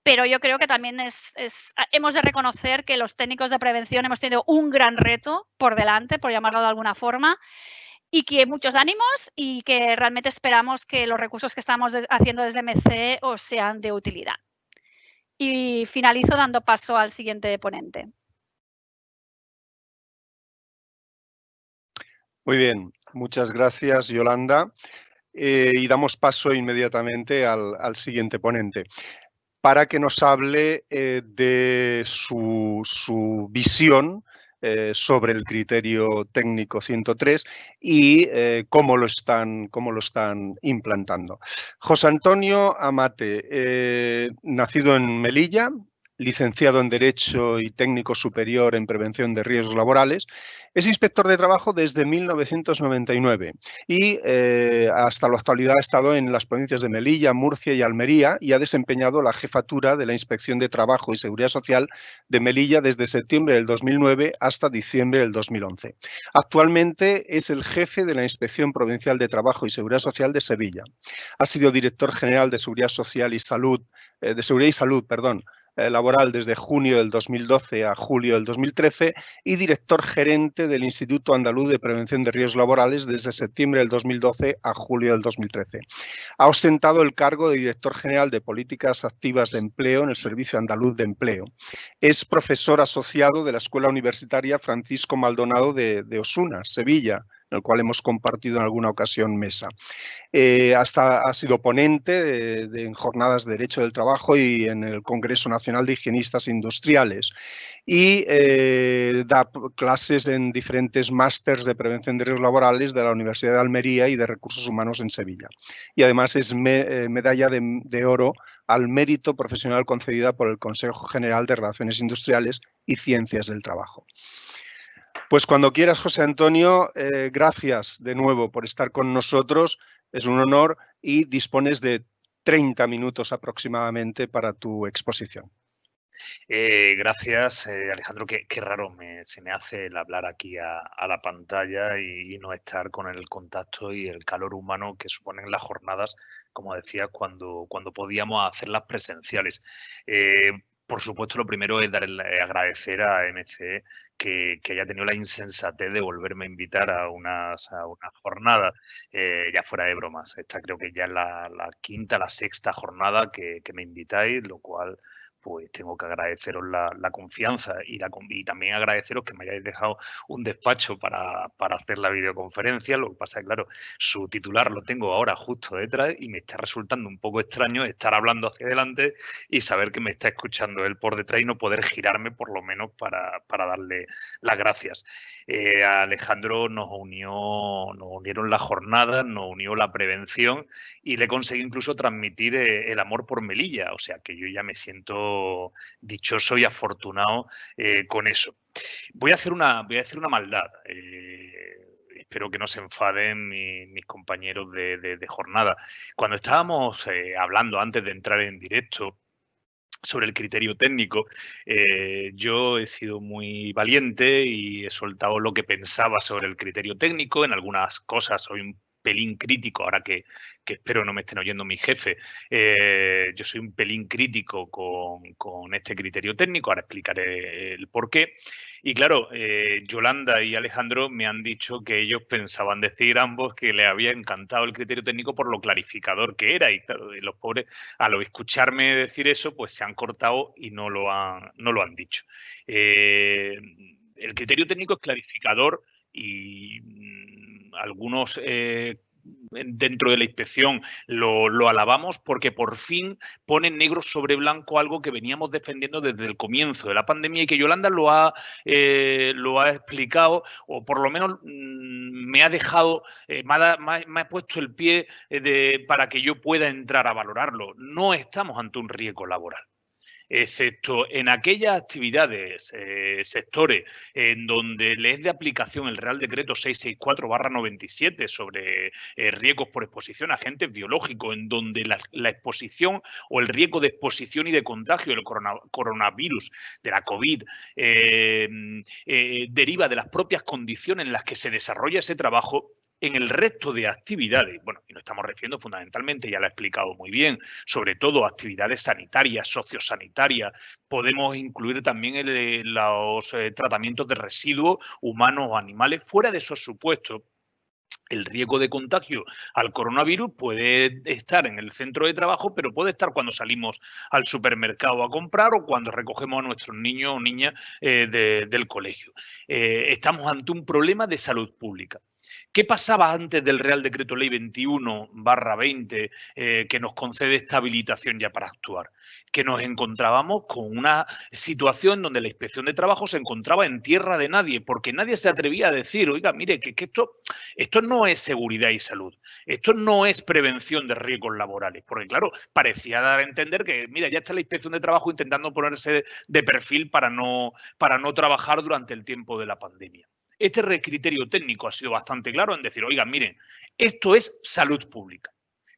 S2: Pero yo creo que también hemos de reconocer que los técnicos de prevención hemos tenido un gran reto por delante, por llamarlo de alguna forma, y que muchos ánimos y que realmente esperamos que los recursos que estamos haciendo desde MC os sean de utilidad. Y finalizo dando paso al siguiente ponente.
S1: Muy bien, muchas gracias, Yolanda. Y damos paso inmediatamente al siguiente ponente, para que nos hable de su visión sobre el criterio técnico 103 y cómo lo están implantando. José Antonio Amate, nacido en Melilla, licenciado en Derecho y técnico superior en Prevención de Riesgos Laborales, es inspector de trabajo desde 1999 y hasta la actualidad ha estado en las provincias de Melilla, Murcia y Almería y ha desempeñado la jefatura de la Inspección de Trabajo y Seguridad Social de Melilla desde septiembre del 2009 hasta diciembre del 2011. Actualmente es el jefe de la Inspección Provincial de Trabajo y Seguridad Social de Sevilla. Ha sido director general de Seguridad Social y Salud, laboral desde junio del 2012 a julio del 2013 y director gerente del Instituto Andaluz de Prevención de Riesgos Laborales desde septiembre del 2012 a julio del 2013. Ha ostentado el cargo de director general de Políticas Activas de Empleo en el Servicio Andaluz de Empleo. Es profesor asociado de la Escuela Universitaria Francisco Maldonado de Osuna, Sevilla, en el cual hemos compartido en alguna ocasión mesa. Ha sido ponente en jornadas de Derecho del Trabajo y en el Congreso Nacional de Higienistas Industriales y da clases en diferentes másters de prevención de riesgos laborales de la Universidad de Almería y de Recursos Humanos en Sevilla. Y además es medalla de oro al mérito profesional concedida por el Consejo General de Relaciones Industriales y Ciencias del Trabajo. Pues cuando quieras, José Antonio, gracias de nuevo por estar con nosotros. Es un honor y dispones de 30 minutos aproximadamente para tu exposición.
S3: Gracias, Alejandro. Qué raro se me hace el hablar aquí a la pantalla y no estar con el contacto y el calor humano que suponen las jornadas, como decía, cuando podíamos hacerlas presenciales. Por supuesto, lo primero es agradecer a MC que haya tenido la insensatez de volverme a invitar a una jornada, ya fuera de bromas. Esta creo que ya es la quinta, la sexta jornada que me invitáis, lo cual pues tengo que agradeceros la confianza y también agradeceros que me hayáis dejado un despacho para hacer la videoconferencia. Lo que pasa es que, claro, su titular lo tengo ahora justo detrás y me está resultando un poco extraño estar hablando hacia adelante y saber que me está escuchando él por detrás y no poder girarme por lo menos para darle las gracias. A Alejandro nos unieron las jornadas, nos unió la prevención y le conseguí incluso transmitir el amor por Melilla, o sea que yo ya me siento dichoso y afortunado con eso. Voy a hacer una maldad. Espero que no se enfaden mis compañeros de jornada. Cuando estábamos hablando antes de entrar en directo sobre el criterio técnico, yo he sido muy valiente y he soltado lo que pensaba sobre el criterio técnico. En algunas cosas soy un pelín crítico, ahora que espero no me estén oyendo mi jefe. Yo soy un pelín crítico con este criterio técnico, ahora explicaré el por qué. Y claro, Yolanda y Alejandro me han dicho que ellos pensaban decir ambos que les había encantado el criterio técnico por lo clarificador que era. Y claro, los pobres, al escucharme decir eso, pues se han cortado y no lo han dicho. El criterio técnico es clarificador y algunos dentro de la inspección lo alabamos porque por fin pone negro sobre blanco algo que veníamos defendiendo desde el comienzo de la pandemia y que Yolanda lo ha explicado, o por lo menos me ha dejado, me ha puesto el pie para que yo pueda entrar a valorarlo. No estamos ante un riesgo laboral, excepto en aquellas actividades, sectores, en donde le es de aplicación el Real Decreto 664/97 sobre riesgos por exposición a agentes biológicos, en donde la exposición o el riesgo de exposición y de contagio del coronavirus, de la COVID, deriva de las propias condiciones en las que se desarrolla ese trabajo. En el resto de actividades, bueno, y nos estamos refiriendo fundamentalmente, ya lo ha explicado muy bien, sobre todo actividades sanitarias, sociosanitarias, podemos incluir también los tratamientos de residuos humanos o animales. Fuera de esos supuestos, el riesgo de contagio al coronavirus puede estar en el centro de trabajo, pero puede estar cuando salimos al supermercado a comprar o cuando recogemos a nuestros niños o niñas del colegio. Estamos ante un problema de salud pública. ¿Qué pasaba antes del Real Decreto Ley 21/20 que nos concede esta habilitación ya para actuar? Que nos encontrábamos con una situación donde la Inspección de Trabajo se encontraba en tierra de nadie, porque nadie se atrevía a decir, oiga, mire, que esto no es seguridad y salud, esto no es prevención de riesgos laborales, porque claro, parecía dar a entender que, mira, ya está la Inspección de Trabajo intentando ponerse de perfil para no trabajar durante el tiempo de la pandemia. Este criterio técnico ha sido bastante claro en decir, oigan, miren, esto es salud pública.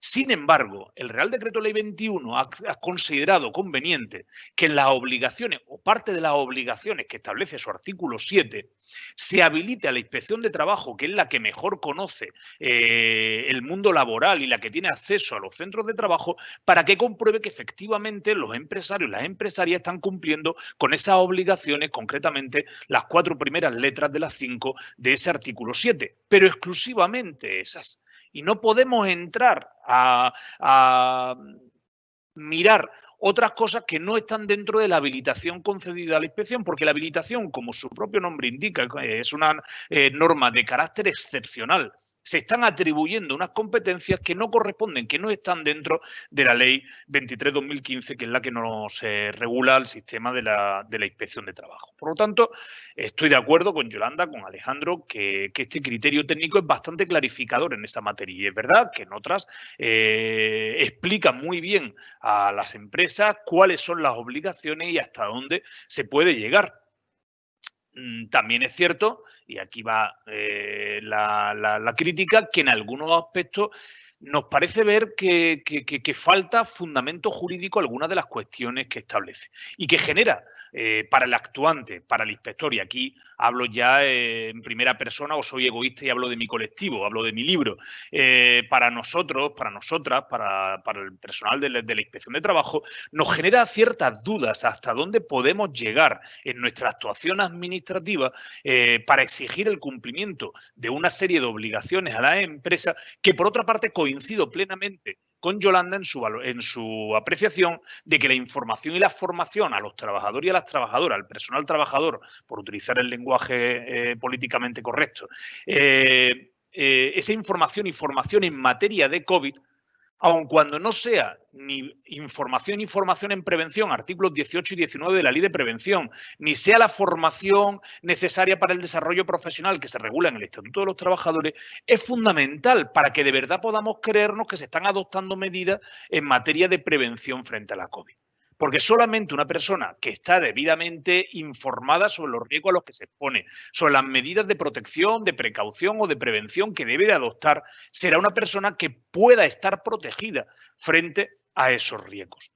S3: Sin embargo, el Real Decreto Ley 21 ha considerado conveniente que en las obligaciones o parte de las obligaciones que establece su artículo 7 se habilite a la Inspección de Trabajo, que es la que mejor conoce el mundo laboral y la que tiene acceso a los centros de trabajo, para que compruebe que efectivamente los empresarios y las empresarias están cumpliendo con esas obligaciones, concretamente las 4 primeras letras de las 5 de ese artículo 7, pero exclusivamente esas. Y no podemos entrar a mirar otras cosas que no están dentro de la habilitación concedida a la inspección, porque la habilitación, como su propio nombre indica, es una norma de carácter excepcional. Se están atribuyendo unas competencias que no corresponden, que no están dentro de la Ley 23/2015, que es la que nos regula el sistema de la Inspección de Trabajo. Por lo tanto, estoy de acuerdo con Yolanda, con Alejandro, que este criterio técnico es bastante clarificador en esa materia. Y es verdad que en otras explica muy bien a las empresas cuáles son las obligaciones y hasta dónde se puede llegar. También es cierto, y aquí va la crítica, que en algunos aspectos nos parece ver que falta fundamento jurídico algunas de las cuestiones que establece y que genera para el actuante, para el inspector, y aquí hablo ya en primera persona o soy egoísta y hablo de mi colectivo, hablo de mi libro, para nosotros, para nosotras, para el personal de la Inspección de Trabajo, nos genera ciertas dudas hasta dónde podemos llegar en nuestra actuación administrativa para exigir el cumplimiento de una serie de obligaciones a la empresa que, por otra parte, coincido plenamente con Yolanda en su apreciación de que la información y la formación a los trabajadores y a las trabajadoras, al personal trabajador, por utilizar el lenguaje políticamente correcto, esa información y formación en materia de COVID, aun cuando no sea ni información en prevención, artículos 18 y 19 de la Ley de Prevención, ni sea la formación necesaria para el desarrollo profesional que se regula en el Estatuto de los Trabajadores, es fundamental para que de verdad podamos creernos que se están adoptando medidas en materia de prevención frente a la COVID. Porque solamente una persona que está debidamente informada sobre los riesgos a los que se expone, sobre las medidas de protección, de precaución o de prevención que debe de adoptar, será una persona que pueda estar protegida frente a esos riesgos.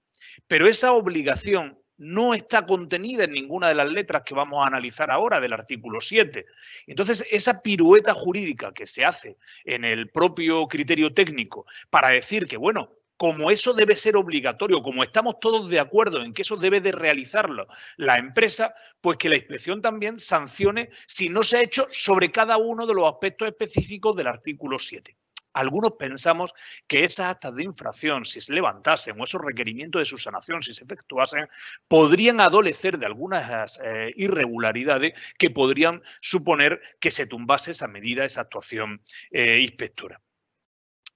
S3: Pero esa obligación no está contenida en ninguna de las letras que vamos a analizar ahora del artículo 7. Entonces, esa pirueta jurídica que se hace en el propio criterio técnico para decir que, bueno, como eso debe ser obligatorio, como estamos todos de acuerdo en que eso debe de realizarlo la empresa, pues que la inspección también sancione si no se ha hecho sobre cada uno de los aspectos específicos del artículo 7. Algunos pensamos que esas actas de infracción, si se levantasen, o esos requerimientos de subsanación, si se efectuasen, podrían adolecer de algunas irregularidades que podrían suponer que se tumbase esa medida, esa actuación inspectora.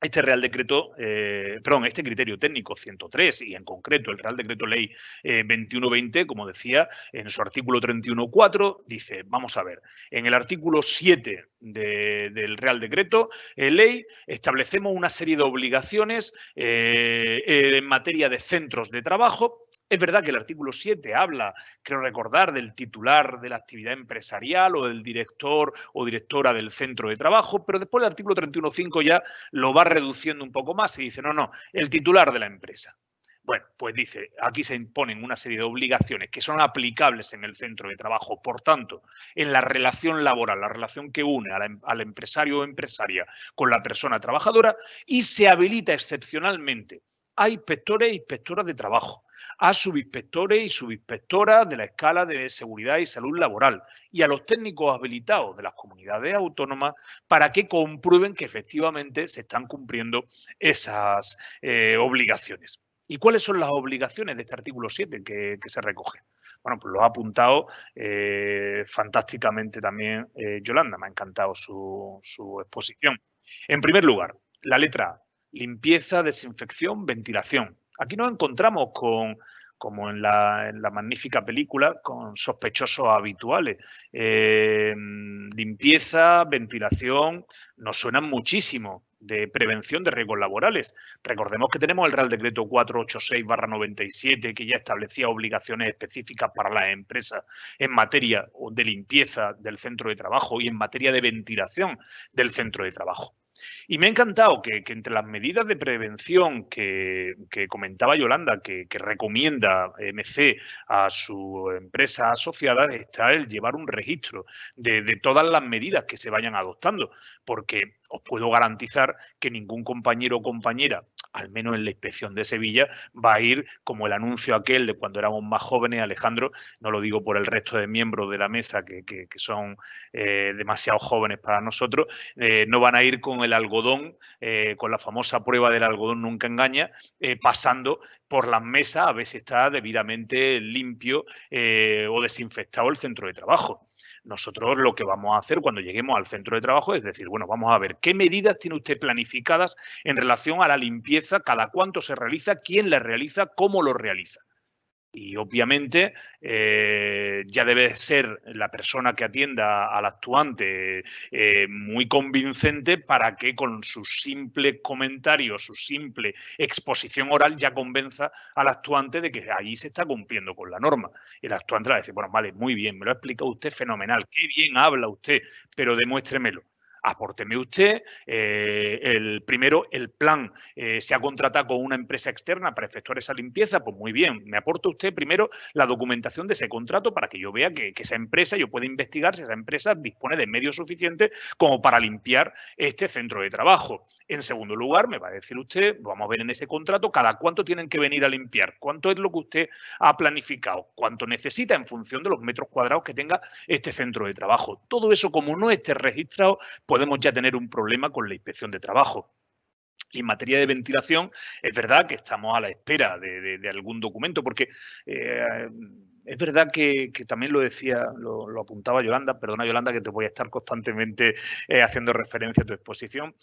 S3: este Real Decreto, este criterio técnico 103 y en concreto el Real Decreto Ley 2120, como decía, en su artículo 31.4 dice, vamos a ver, en el artículo 7 del Real Decreto Ley establecemos una serie de obligaciones en materia de centros de trabajo. Es verdad que el artículo 7 habla, creo recordar, del titular de la actividad empresarial o del director o directora del centro de trabajo, pero después el artículo 31.5 ya lo va reduciendo un poco más y dice, no, el titular de la empresa. Bueno, pues dice, aquí se imponen una serie de obligaciones que son aplicables en el centro de trabajo. Por tanto, en la relación laboral, la relación que une al empresario o empresaria con la persona trabajadora, y se habilita excepcionalmente a inspectores e inspectoras de trabajo, a subinspectores y subinspectoras de la escala de seguridad y salud laboral y a los técnicos habilitados de las comunidades autónomas para que comprueben que efectivamente se están cumpliendo esas obligaciones. ¿Y cuáles son las obligaciones de este artículo 7 que se recoge? Bueno, pues lo ha apuntado fantásticamente también Yolanda, me ha encantado su exposición. En primer lugar, la letra A, limpieza, desinfección, ventilación. Aquí nos encontramos con, como en la magnífica película, con sospechosos habituales. Limpieza, ventilación, nos suenan muchísimo de prevención de riesgos laborales. Recordemos que tenemos el Real Decreto 486/97 que ya establecía obligaciones específicas para las empresas en materia de limpieza del centro de trabajo y en materia de ventilación del centro de trabajo. Y me ha encantado que entre las medidas de prevención que comentaba Yolanda, que recomienda MC a su empresa asociada, está el llevar un registro de todas las medidas que se vayan adoptando, porque os puedo garantizar que ningún compañero o compañera, al menos en la inspección de Sevilla, va a ir como el anuncio aquel de cuando éramos más jóvenes, Alejandro, no lo digo por el resto de miembros de la mesa que son demasiado jóvenes para nosotros, no van a ir con el algodón, con la famosa prueba del algodón nunca engaña, pasando por las mesas a ver si está debidamente limpio o desinfectado el centro de trabajo. Nosotros lo que vamos a hacer cuando lleguemos al centro de trabajo es decir, bueno, vamos a ver qué medidas tiene usted planificadas en relación a la limpieza, cada cuánto se realiza, quién la realiza, cómo lo realiza. Y obviamente ya debe ser la persona que atienda al actuante muy convincente para que con su simple comentario, su simple exposición oral ya convenza al actuante de que ahí se está cumpliendo con la norma. El actuante le va a decir, bueno, vale, muy bien, me lo ha explicado usted fenomenal, qué bien habla usted, pero demuéstremelo. Apórteme usted, primero el plan se ha contratado con una empresa externa para efectuar esa limpieza, pues muy bien, me aporta usted primero la documentación de ese contrato para que yo vea que esa empresa, yo pueda investigar si esa empresa dispone de medios suficientes como para limpiar este centro de trabajo. En segundo lugar, me va a decir usted, vamos a ver en ese contrato, cada cuánto tienen que venir a limpiar, cuánto es lo que usted ha planificado, cuánto necesita en función de los metros cuadrados que tenga este centro de trabajo. Todo eso, como no esté registrado, podemos ya tener un problema con la inspección de trabajo. Y en materia de ventilación, es verdad que estamos a la espera de algún documento, porque es verdad que también lo decía, lo apuntaba Yolanda, perdona Yolanda que te voy a estar constantemente haciendo referencia a tu exposición,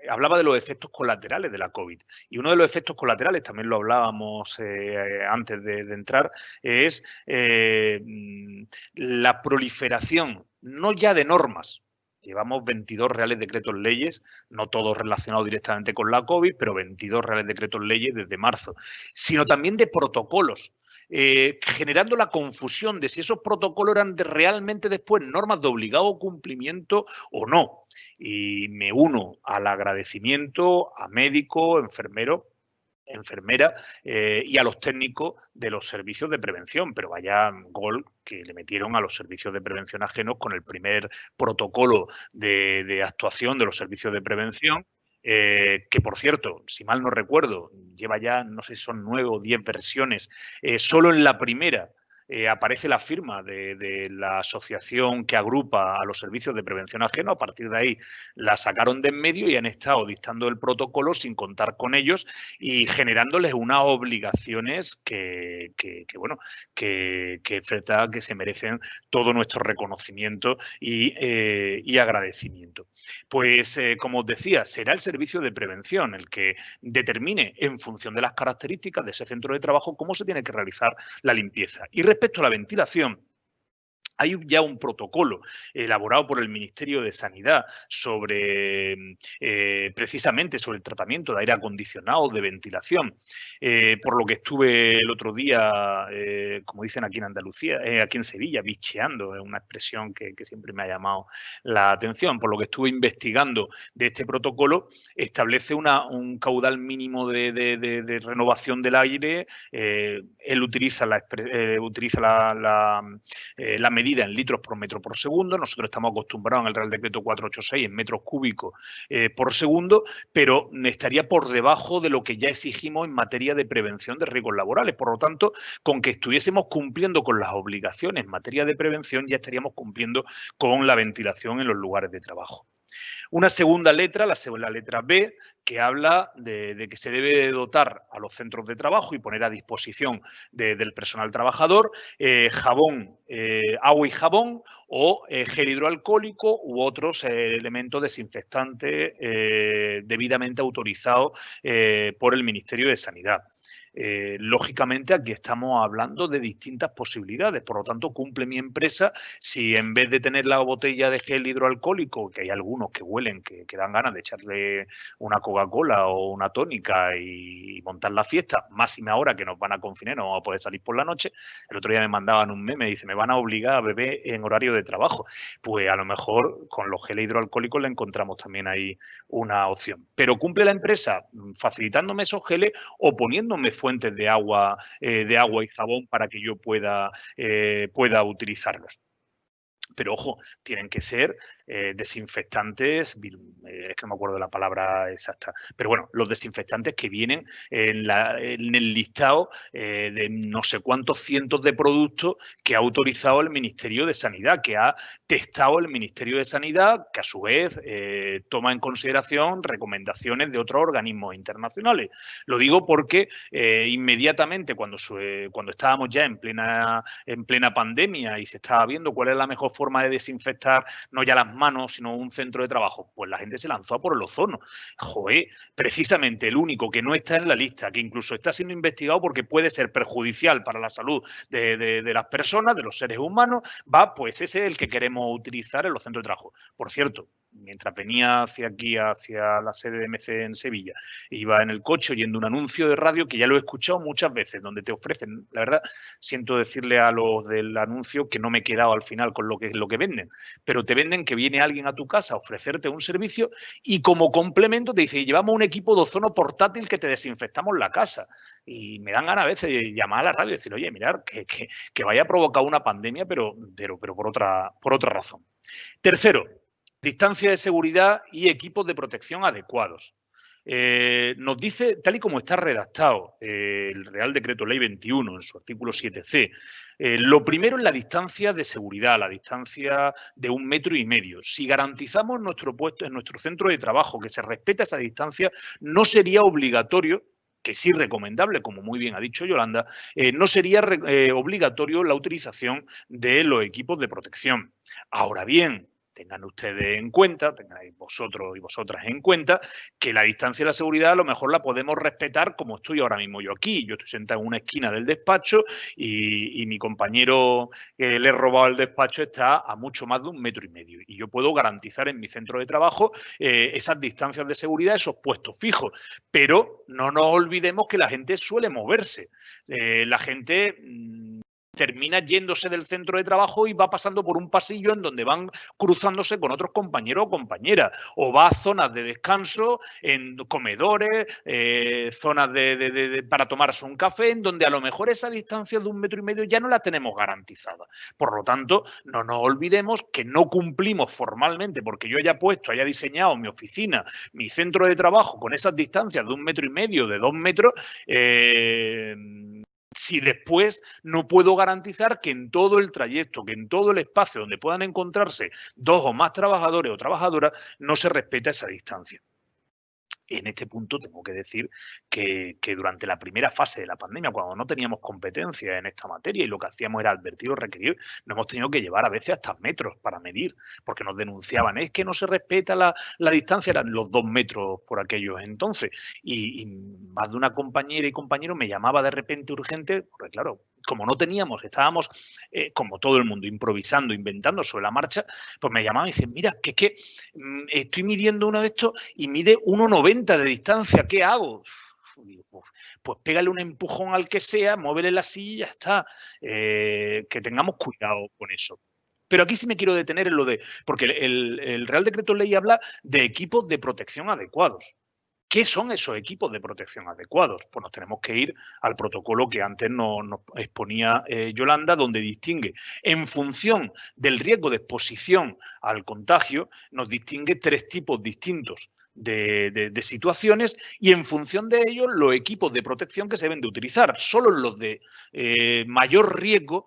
S3: hablaba de los efectos colaterales de la COVID. Y uno de los efectos colaterales, también lo hablábamos antes de entrar, es la proliferación, no ya de normas. Llevamos 22 reales decretos leyes, no todos relacionados directamente con la COVID, pero 22 reales decretos leyes desde marzo, sino también de protocolos, generando la confusión de si esos protocolos eran realmente después normas de obligado cumplimiento o no. Y me uno al agradecimiento a médicos, enfermeros, enfermera y a los técnicos de los servicios de prevención, pero vaya gol que le metieron a los servicios de prevención ajenos con el primer protocolo de actuación de los servicios de prevención, que por cierto, si mal no recuerdo, lleva ya, no sé si son 9 o 10 versiones, solo en la primera aparece la firma de la asociación que agrupa a los servicios de prevención ajeno. A partir de ahí la sacaron de en medio y han estado dictando el protocolo sin contar con ellos y generándoles unas obligaciones que se merecen todo nuestro reconocimiento y agradecimiento. Pues, como os decía, será el servicio de prevención el que determine, en función de las características de ese centro de trabajo, cómo se tiene que realizar la limpieza. Y respecto a la ventilación, hay ya un protocolo elaborado por el Ministerio de Sanidad sobre, precisamente sobre el tratamiento de aire acondicionado, de ventilación. Por lo que estuve el otro día, como dicen aquí en Andalucía, aquí en Sevilla, bicheando, es una expresión que siempre me ha llamado la atención. Por lo que estuve investigando de este protocolo, establece un caudal mínimo de renovación del aire. Él utiliza la medida en litros por metro por segundo. Nosotros estamos acostumbrados en el Real Decreto 486 en metros cúbicos por segundo, pero estaría por debajo de lo que ya exigimos en materia de prevención de riesgos laborales. Por lo tanto, con que estuviésemos cumpliendo con las obligaciones en materia de prevención, ya estaríamos cumpliendo con la ventilación en los lugares de trabajo. Una segunda letra, la letra B, que habla de que se debe dotar a los centros de trabajo y poner a disposición del personal trabajador jabón, agua y jabón o gel hidroalcohólico u otros elementos desinfectantes debidamente autorizados por el Ministerio de Sanidad. Lógicamente aquí estamos hablando de distintas posibilidades, por lo tanto cumple mi empresa si en vez de tener la botella de gel hidroalcohólico, que hay algunos que huelen, que dan ganas de echarle una Coca-Cola o una tónica y montar la fiesta, máxime ahora que nos van a confinar, no vamos a poder salir por la noche. El otro día me mandaban un meme, dice, me van a obligar a beber en horario de trabajo. Pues a lo mejor con los geles hidroalcohólicos le encontramos también ahí una opción. Pero cumple la empresa facilitándome esos geles o poniéndome fuentes de agua y jabón para que yo pueda utilizarlos. Pero, ojo, tienen que ser desinfectantes, es que no me acuerdo de la palabra exacta, pero bueno, los desinfectantes que vienen en el listado de no sé cuántos cientos de productos que ha autorizado el Ministerio de Sanidad, que ha testado el Ministerio de Sanidad, que a su vez toma en consideración recomendaciones de otros organismos internacionales. Lo digo porque inmediatamente cuando estábamos ya en plena pandemia y se estaba viendo cuál era la mejor forma de desinfectar no ya las manos, sino un centro de trabajo, pues la gente se lanzó a por el ozono. Joder, precisamente el único que no está en la lista, que incluso está siendo investigado porque puede ser perjudicial para la salud de las personas, de los seres humanos, pues ese es el que queremos utilizar en los centros de trabajo. Por cierto, mientras venía hacia la sede de MC en Sevilla, iba en el coche oyendo un anuncio de radio que ya lo he escuchado muchas veces, donde te ofrecen, la verdad, siento decirle a los del anuncio que no me he quedado al final con lo que venden, pero te venden que viene alguien a tu casa a ofrecerte un servicio y como complemento te dice, llevamos un equipo de ozono portátil que te desinfectamos la casa. Y me dan ganas a veces de llamar a la radio y decir, oye, mirad, que vaya a provocar una pandemia, pero por otra razón. Tercero, distancia de seguridad y equipos de protección adecuados. Nos dice, tal y como está redactado el Real Decreto Ley 21 en su artículo 7c, lo primero es la distancia de seguridad, la distancia de 1,5 metros. Si garantizamos nuestro puesto en nuestro centro de trabajo que se respeta esa distancia, no sería obligatorio, que sí recomendable, como muy bien ha dicho Yolanda, no sería obligatorio la utilización de los equipos de protección. Ahora bien, tengan ustedes en cuenta, tengáis vosotros y vosotras en cuenta, que la distancia de la seguridad a lo mejor la podemos respetar como estoy ahora mismo yo aquí. Yo estoy sentado en una esquina del despacho y mi compañero que le he robado el despacho está a mucho más de 1,5 metros. Y yo puedo garantizar en mi centro de trabajo esas distancias de seguridad, esos puestos fijos. Pero no nos olvidemos que la gente suele moverse. La gente termina yéndose del centro de trabajo y va pasando por un pasillo en donde van cruzándose con otros compañeros o compañeras, o va a zonas de descanso, en comedores, zonas para tomarse un café, en donde a lo mejor esa distancia de 1,5 metros ya no la tenemos garantizada. Por lo tanto, no nos olvidemos que no cumplimos formalmente, porque yo haya diseñado mi oficina, mi centro de trabajo con esas distancias de 1,5 metros, de 2 metros, si después no puedo garantizar que en todo el trayecto, que en todo el espacio donde puedan encontrarse 2 o más trabajadores o trabajadoras, no se respeta esa distancia? En este punto tengo que decir que durante la primera fase de la pandemia, cuando no teníamos competencia en esta materia y lo que hacíamos era advertir o requerir, nos hemos tenido que llevar a veces hasta metros para medir, porque nos denunciaban, es que no se respeta la distancia, eran los 2 metros por aquellos entonces. Y más de una compañera y compañero me llamaba de repente urgente, porque claro, como no teníamos, estábamos, como todo el mundo, improvisando, inventando sobre la marcha, pues me llamaban y dicen, mira, que estoy midiendo uno de estos y mide 1,90 de distancia, ¿qué hago? Pues pégale un empujón al que sea, muévele la silla y ya está. Que tengamos cuidado con eso. Pero aquí sí me quiero detener en lo de, porque el Real Decreto Ley habla de equipos de protección adecuados. ¿Qué son esos equipos de protección adecuados? Pues nos tenemos que ir al protocolo que antes nos exponía Yolanda, donde distingue, en función del riesgo de exposición al contagio, nos distingue 3 tipos distintos de situaciones y en función de ello los equipos de protección que se deben de utilizar. Solo en los de mayor riesgo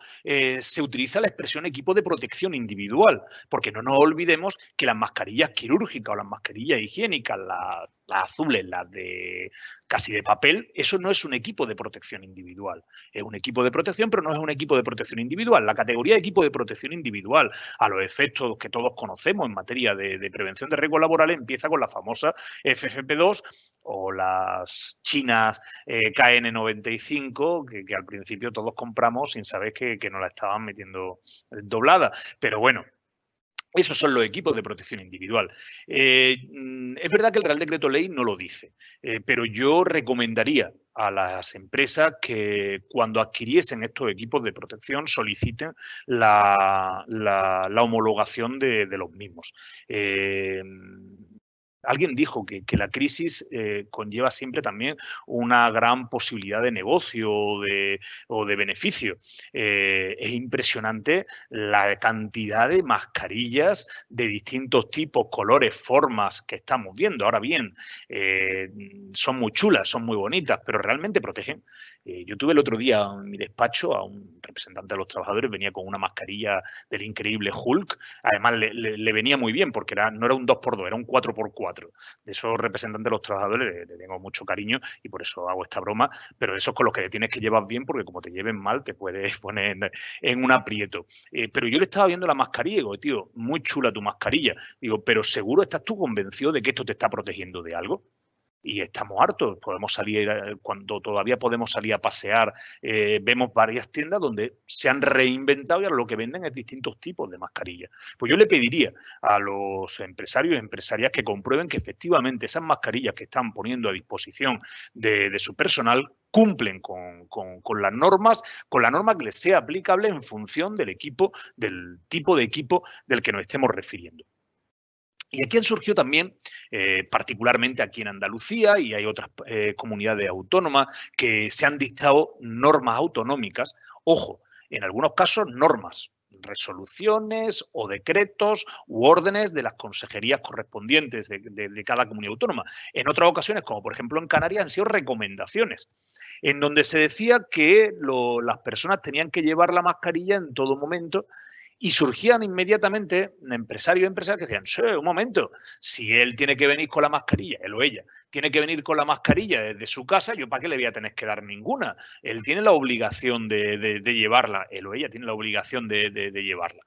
S3: se utiliza la expresión equipo de protección individual, porque no nos olvidemos que las mascarillas quirúrgicas o las mascarillas higiénicas, las azules, las de casi de papel, eso no es un equipo de protección individual. Es un equipo de protección, pero no es un equipo de protección individual. La categoría de equipo de protección individual, a los efectos que todos conocemos en materia de prevención de riesgos laborales, empieza con la famosa FFP2 o las chinas KN95, que al principio todos compramos sin saber que nos la estaban metiendo doblada. Pero bueno, esos son los equipos de protección individual. Es verdad que el Real Decreto Ley no lo dice, pero yo recomendaría a las empresas que cuando adquiriesen estos equipos de protección soliciten la homologación de los mismos. Alguien dijo que la crisis conlleva siempre también una gran posibilidad de negocio o de beneficio. Es impresionante la cantidad de mascarillas de distintos tipos, colores, formas que estamos viendo. Ahora bien, son muy chulas, son muy bonitas, pero realmente protegen. Yo tuve el otro día en mi despacho a un representante de los trabajadores, venía con una mascarilla del increíble Hulk. Además, le venía muy bien porque no era un 2x2, era un 4x4. De esos representantes de los trabajadores le tengo mucho cariño y por eso hago esta broma, pero de esos con los que le tienes que llevar bien porque como te lleven mal te puedes poner en un aprieto. Pero yo le estaba viendo la mascarilla y digo, tío, muy chula tu mascarilla. Digo, pero ¿seguro estás tú convencido de que esto te está protegiendo de algo? Y estamos hartos, podemos salir, cuando todavía podemos salir a pasear, vemos varias tiendas donde se han reinventado y ahora lo que venden es distintos tipos de mascarillas. Pues yo le pediría a los empresarios y empresarias que comprueben que efectivamente esas mascarillas que están poniendo a disposición de su personal cumplen con las normas, con la norma que les sea aplicable en función del equipo, del tipo de equipo del que nos estemos refiriendo. Y aquí han surgido también, particularmente aquí en Andalucía, y hay otras comunidades autónomas que se han dictado normas autonómicas, ojo, en algunos casos normas, resoluciones o decretos u órdenes de las consejerías correspondientes de cada comunidad autónoma. En otras ocasiones, como por ejemplo en Canarias, han sido recomendaciones, en donde se decía que las personas tenían que llevar la mascarilla en todo momento. Y surgían inmediatamente empresarios y empresarias que decían, sí, un momento, si él tiene que venir con la mascarilla, él o ella, tiene que venir con la mascarilla desde su casa, ¿yo para qué le voy a tener que dar ninguna? Él tiene la obligación de llevarla, él o ella tiene la obligación de llevarla.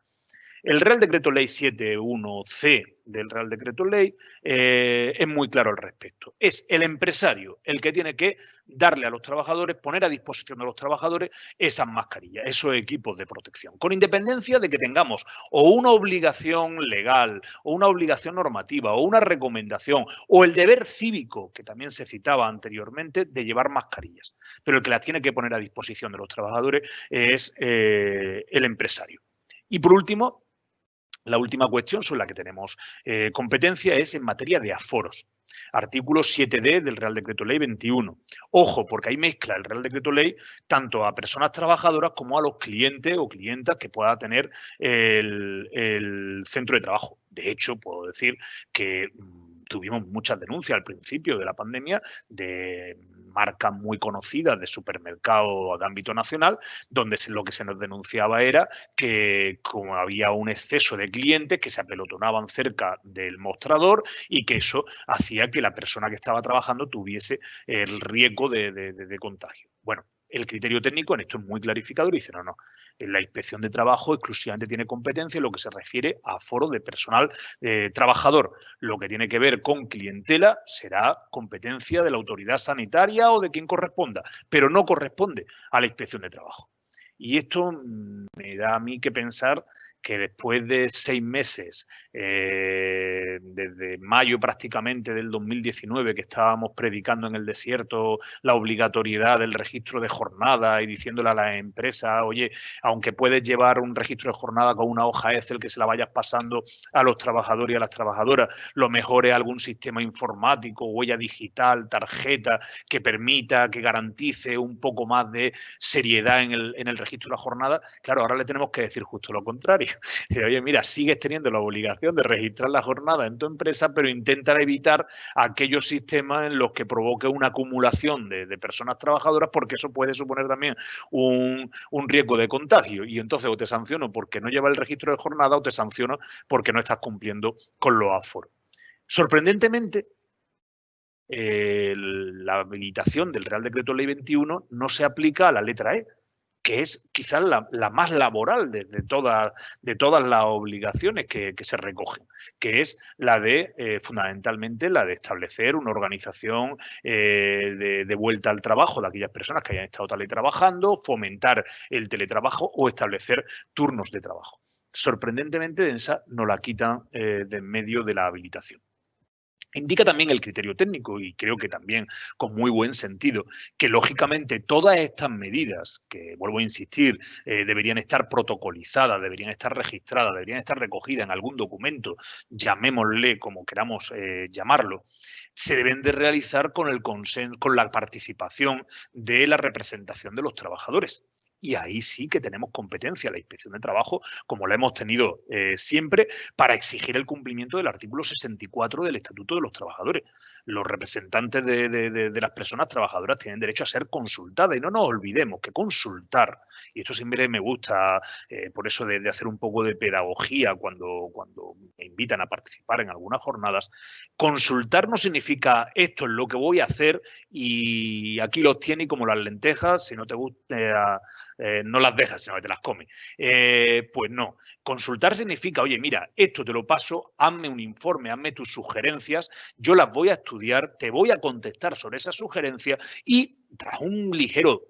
S3: El Real Decreto Ley 7.1c del Real Decreto Ley es muy claro al respecto. Es el empresario el que tiene que darle a los trabajadores, poner a disposición de los trabajadores esas mascarillas, esos equipos de protección, con independencia de que tengamos o una obligación legal, o una obligación normativa, o una recomendación, o el deber cívico, que también se citaba anteriormente, de llevar mascarillas. Pero el que las tiene que poner a disposición de los trabajadores es el empresario. Y por último, la última cuestión sobre la que tenemos competencia es en materia de aforos. Artículo 7D del Real Decreto Ley 21. Ojo, porque ahí mezcla el Real Decreto Ley tanto a personas trabajadoras como a los clientes o clientas que pueda tener el centro de trabajo. De hecho, puedo decir que tuvimos muchas denuncias al principio de la pandemia de marcas muy conocidas de supermercado de ámbito nacional, donde lo que se nos denunciaba era que como había un exceso de clientes que se apelotonaban cerca del mostrador y que eso hacía que la persona que estaba trabajando tuviese el riesgo de contagio. Bueno, el criterio técnico en esto es muy clarificador y dice, no, la inspección de trabajo exclusivamente tiene competencia en lo que se refiere a aforo de personal trabajador. Lo que tiene que ver con clientela será competencia de la autoridad sanitaria o de quien corresponda, pero no corresponde a la inspección de trabajo. Y esto me da a mí que pensar que después de 6 meses, desde mayo prácticamente del 2019, que estábamos predicando en el desierto la obligatoriedad del registro de jornada y diciéndole a las empresas, oye, aunque puedes llevar un registro de jornada con una hoja Excel que se la vayas pasando a los trabajadores y a las trabajadoras, lo mejor es algún sistema informático, huella digital, tarjeta, que permita, que garantice un poco más de seriedad en el registro de la jornada. Claro, ahora le tenemos que decir justo lo contrario. Dice, oye, mira, sigues teniendo la obligación de registrar la jornada en tu empresa, pero intenta evitar aquellos sistemas en los que provoque una acumulación de personas trabajadoras, porque eso puede suponer también un riesgo de contagio. Y entonces o te sanciono porque no lleva el registro de jornada o te sanciono porque no estás cumpliendo con los aforos. Sorprendentemente, la habilitación del Real Decreto Ley 21 no se aplica a la letra E, que es quizás la más laboral de todas las obligaciones que se recogen, que es la de, fundamentalmente, la de establecer una organización de vuelta al trabajo de aquellas personas que hayan estado teletrabajando, fomentar el teletrabajo o establecer turnos de trabajo. Sorprendentemente, esa no la quitan de en medio de la habilitación. Indica también el criterio técnico, y creo que también con muy buen sentido, que lógicamente todas estas medidas, que vuelvo a insistir, deberían estar protocolizadas, deberían estar registradas, deberían estar recogidas en algún documento, llamémosle como queramos llamarlo, se deben de realizar con el consenso, con la participación de la representación de los trabajadores. Y ahí sí que tenemos competencia la Inspección de Trabajo, como la hemos tenido siempre, para exigir el cumplimiento del artículo 64 del Estatuto de los Trabajadores. Los representantes de las personas trabajadoras tienen derecho a ser consultadas y no nos olvidemos que consultar, y esto siempre me gusta, por eso de hacer un poco de pedagogía cuando me invitan a participar en algunas jornadas, consultar no significa esto es lo que voy a hacer y aquí los tienes como las lentejas, si no te gusta no las dejas, sino que te las comes. Pues no. Consultar significa, oye, mira, esto te lo paso, hazme un informe, hazme tus sugerencias, yo las voy a estudiar, te voy a contestar sobre esas sugerencias y tras un ligero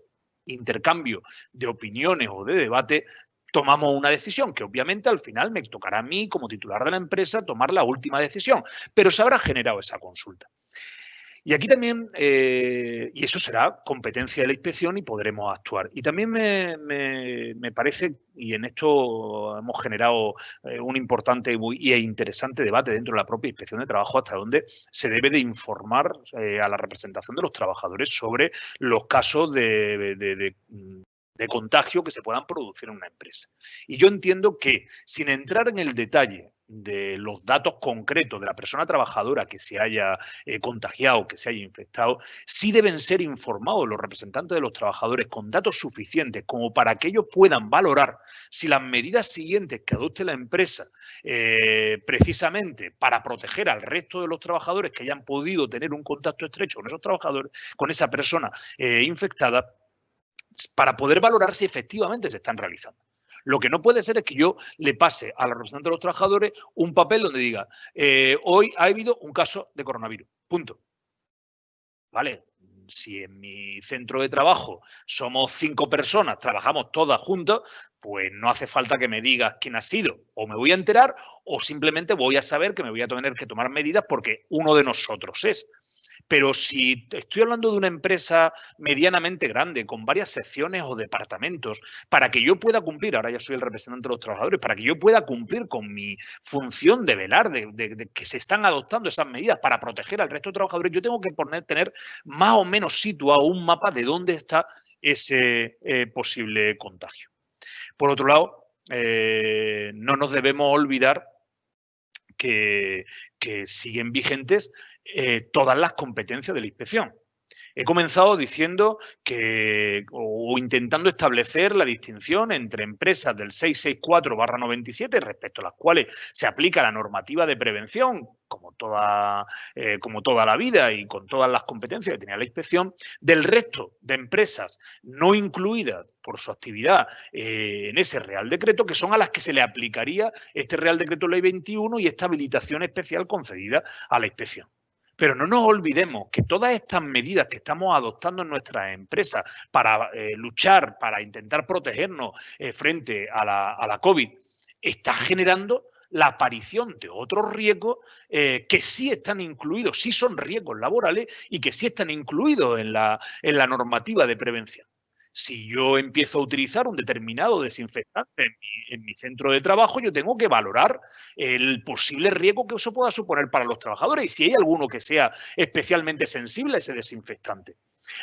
S3: intercambio de opiniones o de debate, tomamos una decisión que obviamente al final me tocará a mí como titular de la empresa tomar la última decisión, pero se habrá generado esa consulta. Y aquí también, y eso será competencia de la inspección y podremos actuar. Y también me parece, y en esto hemos generado un importante e interesante debate dentro de la propia Inspección de Trabajo, hasta donde se debe de informar a la representación de los trabajadores sobre los casos de contagio que se puedan producir en una empresa. Y yo entiendo que, sin entrar en el detalle de los datos concretos de la persona trabajadora que se haya contagiado, que se haya infectado, sí deben ser informados los representantes de los trabajadores con datos suficientes como para que ellos puedan valorar si las medidas siguientes que adopte la empresa precisamente para proteger al resto de los trabajadores que hayan podido tener un contacto estrecho con esos trabajadores, con esa persona infectada, para poder valorar si efectivamente se están realizando. Lo que no puede ser es que yo le pase a la representante de los trabajadores un papel donde diga hoy ha habido un caso de coronavirus. Punto. ¿Vale? Si en mi centro de trabajo somos 5 personas, trabajamos todas juntas, pues no hace falta que me digas quién ha sido. O me voy a enterar o simplemente voy a saber que me voy a tener que tomar medidas porque uno de nosotros es. Pero si estoy hablando de una empresa medianamente grande, con varias secciones o departamentos, para que yo pueda cumplir, ahora ya soy el representante de los trabajadores, para que yo pueda cumplir con mi función de velar, de que se están adoptando esas medidas para proteger al resto de trabajadores, yo tengo que tener más o menos situado un mapa de dónde está ese posible contagio. Por otro lado, no nos debemos olvidar que que siguen vigentes todas las competencias de la inspección. He comenzado diciendo o intentando establecer la distinción entre empresas del 664/97, respecto a las cuales se aplica la normativa de prevención, como toda la vida y con todas las competencias que tenía la inspección, del resto de empresas no incluidas por su actividad en ese Real Decreto, que son a las que se le aplicaría este Real Decreto Ley 21 y esta habilitación especial concedida a la inspección. Pero no nos olvidemos que todas estas medidas que estamos adoptando en nuestras empresas para luchar, para intentar protegernos frente a la COVID, está generando la aparición de otros riesgos que sí están incluidos, sí son riesgos laborales y que sí están incluidos en la normativa de prevención. Si yo empiezo a utilizar un determinado desinfectante en mi centro de trabajo, yo tengo que valorar el posible riesgo que eso pueda suponer para los trabajadores y si hay alguno que sea especialmente sensible a ese desinfectante.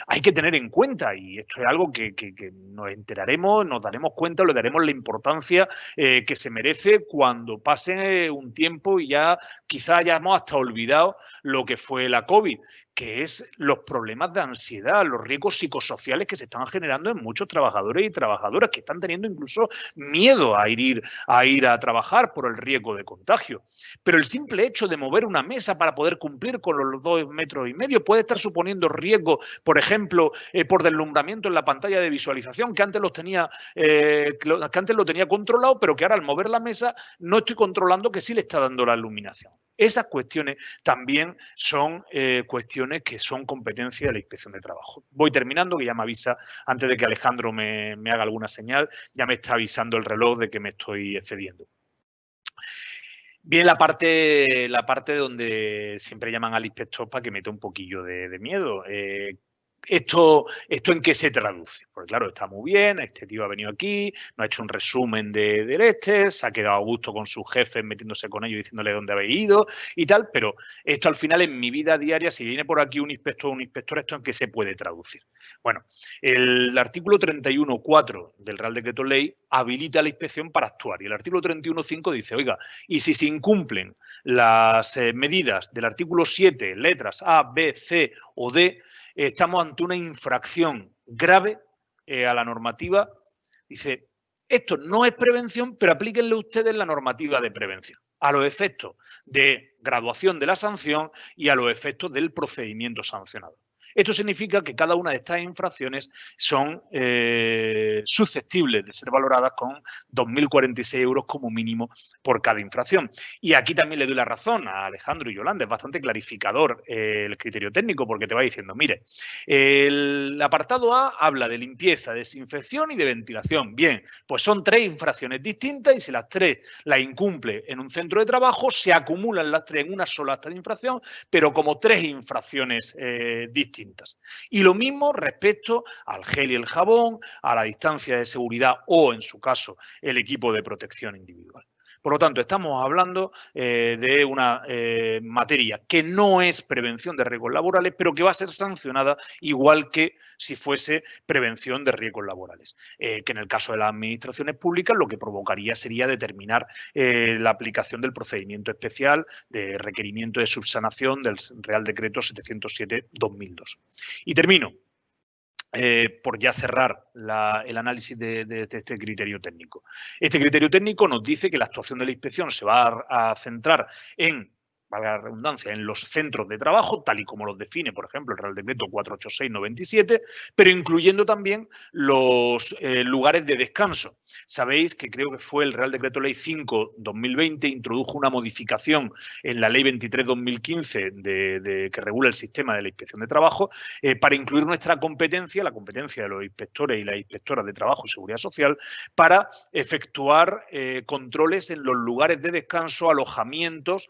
S3: Hay que tener en cuenta, y esto es algo que nos enteraremos, nos daremos cuenta, le daremos la importancia que se merece cuando pase un tiempo y ya quizá hayamos hasta olvidado lo que fue la COVID, que es los problemas de ansiedad, los riesgos psicosociales que se están generando en muchos trabajadores y trabajadoras que están teniendo incluso miedo a ir a trabajar por el riesgo de contagio. Pero el simple hecho de mover una mesa para poder cumplir con los 2,5 metros puede estar suponiendo riesgo, por ejemplo, por deslumbramiento en la pantalla de visualización, que antes lo tenía controlado, pero que ahora al mover la mesa no estoy controlando que sí le está dando la iluminación. Esas cuestiones también son cuestiones que son competencia de la Inspección de Trabajo. Voy terminando, que ya me avisa, antes de que Alejandro me haga alguna señal, ya me está avisando el reloj de que me estoy excediendo. Bien, la parte donde siempre llaman al inspector para que meta un poquillo de miedo. ¿Esto en qué se traduce? Porque claro, está muy bien, este tío ha venido aquí, nos ha hecho un resumen del se ha quedado a gusto con sus jefes metiéndose con ellos diciéndole dónde habéis ido y tal, pero esto al final en mi vida diaria, si viene por aquí un inspector, ¿esto en qué se puede traducir? Bueno, el artículo 31.4 del Real Decreto Ley habilita la inspección para actuar y el artículo 31.5 dice, oiga, y si se incumplen las medidas del artículo 7, letras A, B, C o D, estamos ante una infracción grave a la normativa. Dice, esto no es prevención, pero aplíquenle ustedes la normativa de prevención a los efectos de graduación de la sanción y a los efectos del procedimiento sancionador. Esto significa que cada una de estas infracciones son susceptibles de ser valoradas con 2.046 euros como mínimo por cada infracción. Y aquí también le doy la razón a Alejandro y Yolanda, es bastante clarificador el criterio técnico porque te va diciendo, mire, el apartado A habla de limpieza, desinfección y de ventilación. Bien, pues son 3 infracciones distintas y si las 3 las incumple en un centro de trabajo, se acumulan las 3 en una sola acta de infracción, pero como 3 infracciones distintas. Y lo mismo respecto al gel y el jabón, a la distancia de seguridad o, en su caso, el equipo de protección individual. Por lo tanto, estamos hablando de una materia que no es prevención de riesgos laborales, pero que va a ser sancionada igual que si fuese prevención de riesgos laborales. Que en el caso de las administraciones públicas lo que provocaría sería determinar la aplicación del procedimiento especial de requerimiento de subsanación del Real Decreto 707/2002. Y termino. Por ya cerrar el análisis de este criterio técnico. Este criterio técnico nos dice que la actuación de la inspección se va a centrar en, valga la redundancia, en los centros de trabajo, tal y como los define, por ejemplo, el Real Decreto 486/97, pero incluyendo también los lugares de descanso. Sabéis que creo que fue el Real Decreto Ley 5/2020, introdujo una modificación en la Ley 23/2015 que regula el sistema de la inspección de trabajo para incluir nuestra competencia, la competencia de los inspectores y las inspectoras de trabajo y seguridad social, para efectuar controles en los lugares de descanso, alojamientos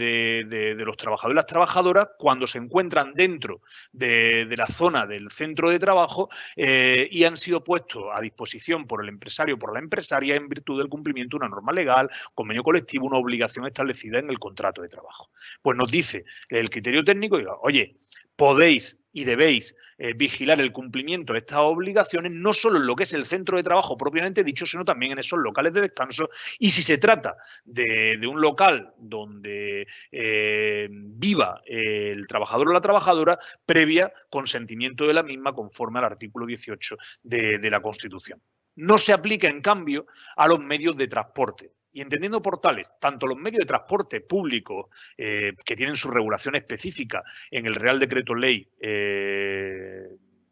S3: de los trabajadores y las trabajadoras cuando se encuentran dentro de la zona del centro de trabajo y han sido puestos a disposición por el empresario o por la empresaria en virtud del cumplimiento de una norma legal, convenio colectivo, una obligación establecida en el contrato de trabajo. Pues nos dice el criterio técnico, oye, podéis y debéis vigilar el cumplimiento de estas obligaciones, no solo en lo que es el centro de trabajo propiamente dicho, sino también en esos locales de descanso. Y si se trata de un local donde viva el trabajador o la trabajadora, previa consentimiento de la misma conforme al artículo 18 de la Constitución. No se aplica, en cambio, a los medios de transporte. Y entendiendo por tales, tanto los medios de transporte públicos que tienen su regulación específica en el Real Decreto Ley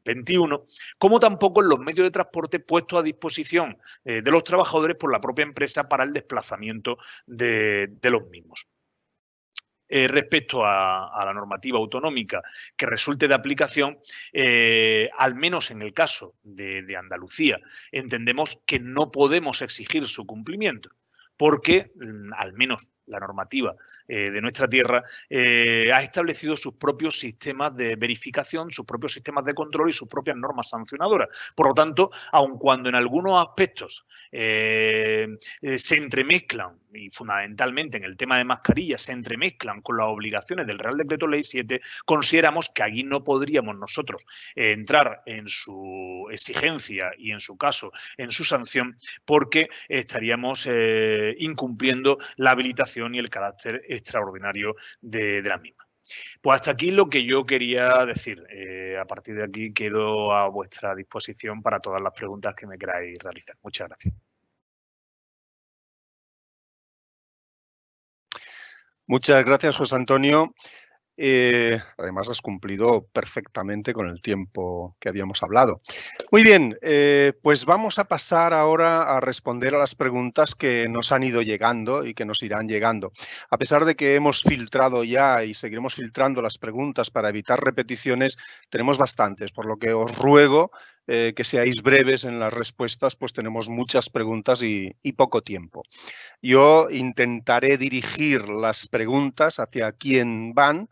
S3: 21, como tampoco en los medios de transporte puestos a disposición de los trabajadores por la propia empresa para el desplazamiento de los mismos. Respecto a la normativa autonómica que resulte de aplicación, al menos en el caso de Andalucía, entendemos que no podemos exigir su cumplimiento, porque al menos la normativa de nuestra tierra ha establecido sus propios sistemas de verificación, sus propios sistemas de control y sus propias normas sancionadoras. Por lo tanto, aun cuando en algunos aspectos se entremezclan, y fundamentalmente en el tema de mascarillas, se entremezclan con las obligaciones del Real Decreto Ley 7, consideramos que aquí no podríamos nosotros entrar en su exigencia y, en su caso, en su sanción, porque estaríamos incumpliendo la habilitación y el carácter extraordinario de la misma. Pues hasta aquí lo que yo quería decir. A partir de aquí quedo a vuestra disposición para todas las preguntas que me queráis realizar. Muchas gracias.
S1: Muchas gracias, José Antonio. Además, has cumplido perfectamente con el tiempo que habíamos hablado. Muy bien, pues vamos a pasar ahora a responder a las preguntas que nos han ido llegando y que nos irán llegando. A pesar de que hemos filtrado ya y seguiremos filtrando las preguntas para evitar repeticiones, tenemos bastantes, por lo que os ruego que seáis breves en las respuestas, pues tenemos muchas preguntas y poco tiempo. Yo intentaré dirigir las preguntas hacia quién van,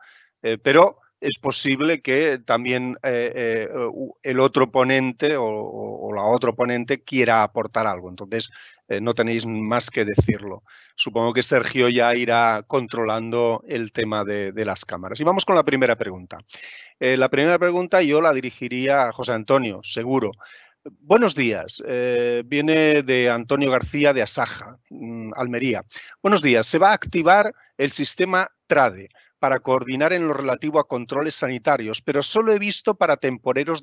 S1: pero es posible que también el otro ponente o la otra ponente quiera aportar algo. Entonces, no tenéis más que decirlo. Supongo que Sergio ya irá controlando el tema de las cámaras. Y vamos con la primera pregunta. La primera pregunta yo la dirigiría a José Antonio, seguro. Buenos días. Viene de Antonio García de Asaja, Almería. Buenos días. Se va a activar el sistema TRADE para coordinar en lo relativo a controles sanitarios, pero solo he visto para temporeros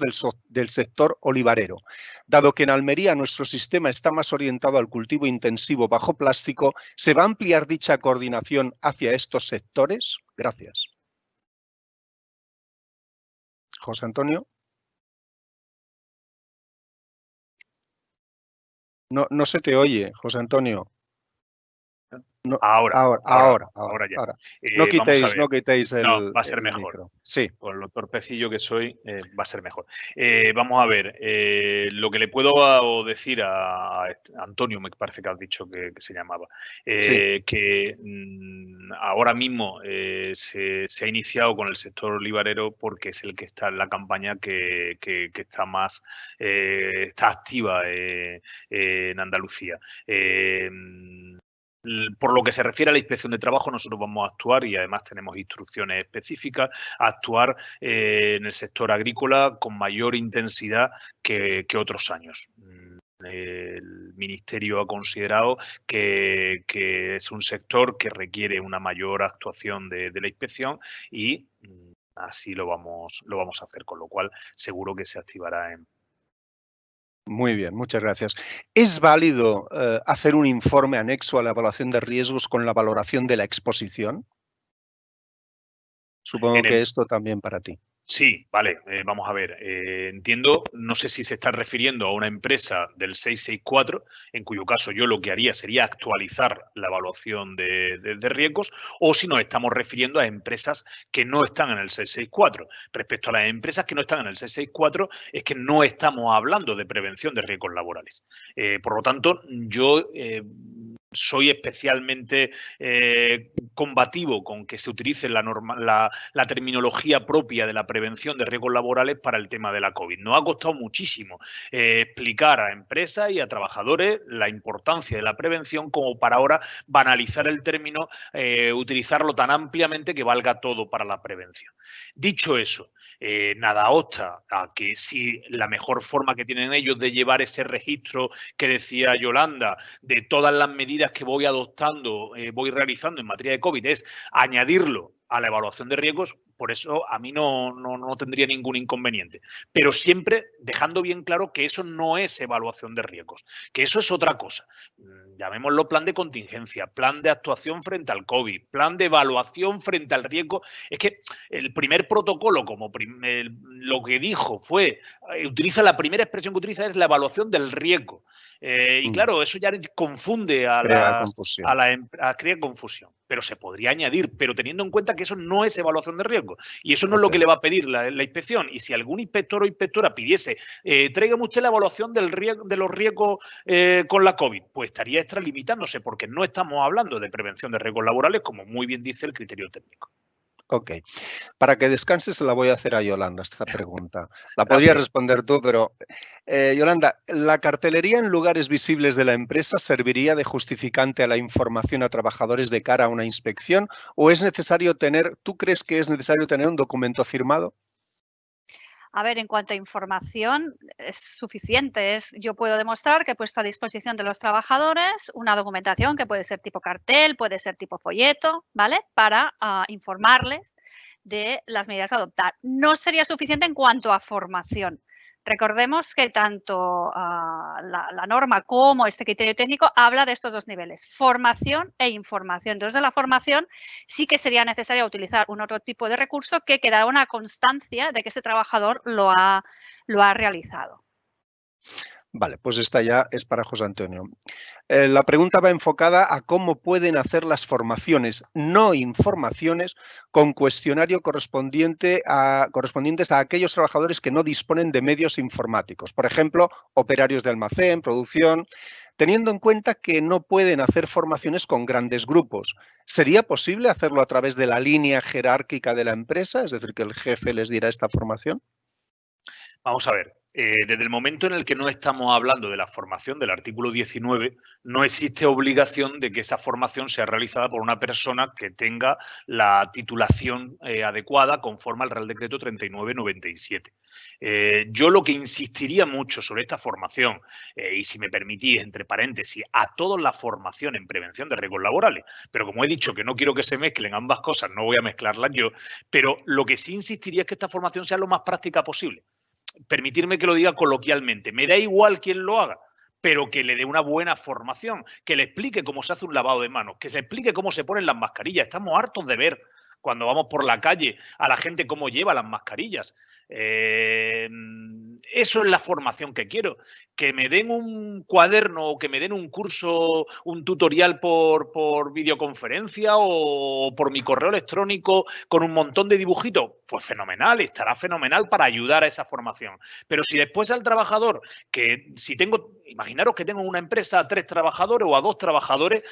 S1: del sector olivarero. Dado que en Almería nuestro sistema está más orientado al cultivo intensivo bajo plástico, ¿se va a ampliar dicha coordinación hacia estos sectores? Gracias. José Antonio. No se te oye, José Antonio. No, ahora ya. No quitéis el
S3: No, va a ser mejor.
S1: Micro. Sí.
S3: Por lo torpecillo que soy, va a ser mejor. Vamos a ver, lo que le puedo decir a Antonio, me parece que has dicho que se llamaba,
S1: Sí.
S3: que ahora mismo se ha iniciado con el sector olivarero porque es el que está en la campaña que está más, está activa en Andalucía. Por lo que se refiere a la inspección de trabajo, nosotros vamos a actuar, y además tenemos instrucciones específicas, a actuar en el sector agrícola con mayor intensidad que otros años. El Ministerio ha considerado que es un sector que requiere una mayor actuación de la inspección, y así lo vamos a hacer, con lo cual seguro que se activará en...
S1: Muy bien, muchas gracias. ¿Es válido hacer un informe anexo a la evaluación de riesgos con la valoración de la exposición? Supongo que esto también para ti.
S3: Sí, vale, vamos a ver. Entiendo, no sé si se está refiriendo a una empresa del 664, en cuyo caso yo lo que haría sería actualizar la evaluación de riesgos, o si nos estamos refiriendo a empresas que no están en el 664. Respecto a las empresas que no están en el 664, es que no estamos hablando de prevención de riesgos laborales. Por lo tanto, yo soy especialmente combativo con que se utilice la terminología propia de la prevención de riesgos laborales para el tema de la COVID. Nos ha costado muchísimo explicar a empresas y a trabajadores la importancia de la prevención como para ahora banalizar el término, utilizarlo tan ampliamente que valga todo para la prevención. Dicho eso, nada obsta a que si la mejor forma que tienen ellos de llevar ese registro que decía Yolanda, de todas las medidas que voy adoptando, voy realizando en materia de COVID, es añadirlo a la evaluación de riesgos, por eso a mí no tendría ningún inconveniente. Pero siempre dejando bien claro que eso no es evaluación de riesgos, que eso es otra cosa. Llamémoslo plan de contingencia, plan de actuación frente al COVID, plan de evaluación frente al riesgo. Es que el primer protocolo, como lo que dijo fue, utiliza la primera expresión que utiliza es la evaluación del riesgo. Y claro, eso ya confunde crea confusión. Pero se podría añadir, pero teniendo en cuenta que eso no es evaluación de riesgo. Y eso no es lo que le va a pedir la inspección. Y si algún inspector o inspectora pidiese, tráigame usted la evaluación de los riesgos con la COVID, pues estaría extralimitándose, porque no estamos hablando de prevención de riesgos laborales, como muy bien dice el criterio técnico.
S1: Ok. Para que descanses, se la voy a hacer a Yolanda esta pregunta. La podrías responder tú, pero Yolanda, ¿la cartelería en lugares visibles de la empresa serviría de justificante a la información a trabajadores de cara a una inspección? ¿O es necesario tú crees que es necesario tener un documento firmado?
S2: A ver, en cuanto a información, es suficiente. Yo puedo demostrar que he puesto a disposición de los trabajadores una documentación que puede ser tipo cartel, puede ser tipo folleto, ¿vale? Para informarles de las medidas a adoptar. No sería suficiente en cuanto a formación. Recordemos que tanto la norma como este criterio técnico habla de estos dos niveles, formación e información. Entonces, en la formación sí que sería necesario utilizar un otro tipo de recurso que queda una constancia de que ese trabajador lo ha realizado.
S1: Vale, pues esta ya es para José Antonio. La pregunta va enfocada a cómo pueden hacer las formaciones, no informaciones, con cuestionario correspondientes a aquellos trabajadores que no disponen de medios informáticos. Por ejemplo, operarios de almacén, producción, teniendo en cuenta que no pueden hacer formaciones con grandes grupos. ¿Sería posible hacerlo a través de la línea jerárquica de la empresa? Es decir, que el jefe les diera esta formación.
S3: Vamos a ver, desde el momento en el que no estamos hablando de la formación del artículo 19, no existe obligación de que esa formación sea realizada por una persona que tenga la titulación adecuada conforme al Real Decreto 3997. Yo lo que insistiría mucho sobre esta formación, y si me permitís, entre paréntesis, a toda la formación en prevención de riesgos laborales, pero como he dicho que no quiero que se mezclen ambas cosas, no voy a mezclarlas yo, pero lo que sí insistiría es que esta formación sea lo más práctica posible. Permitirme que lo diga coloquialmente, me da igual quién lo haga, pero que le dé una buena formación, que le explique cómo se hace un lavado de manos, que se explique cómo se ponen las mascarillas. Estamos hartos de ver cuando vamos por la calle a la gente cómo lleva las mascarillas. Eso es la formación que quiero. Que me den un cuaderno o que me den un curso, un tutorial por videoconferencia o por mi correo electrónico con un montón de dibujitos, pues fenomenal, estará fenomenal para ayudar a esa formación. Pero si después al trabajador, imaginaros que tengo una empresa a 3 trabajadores o a 2 trabajadores,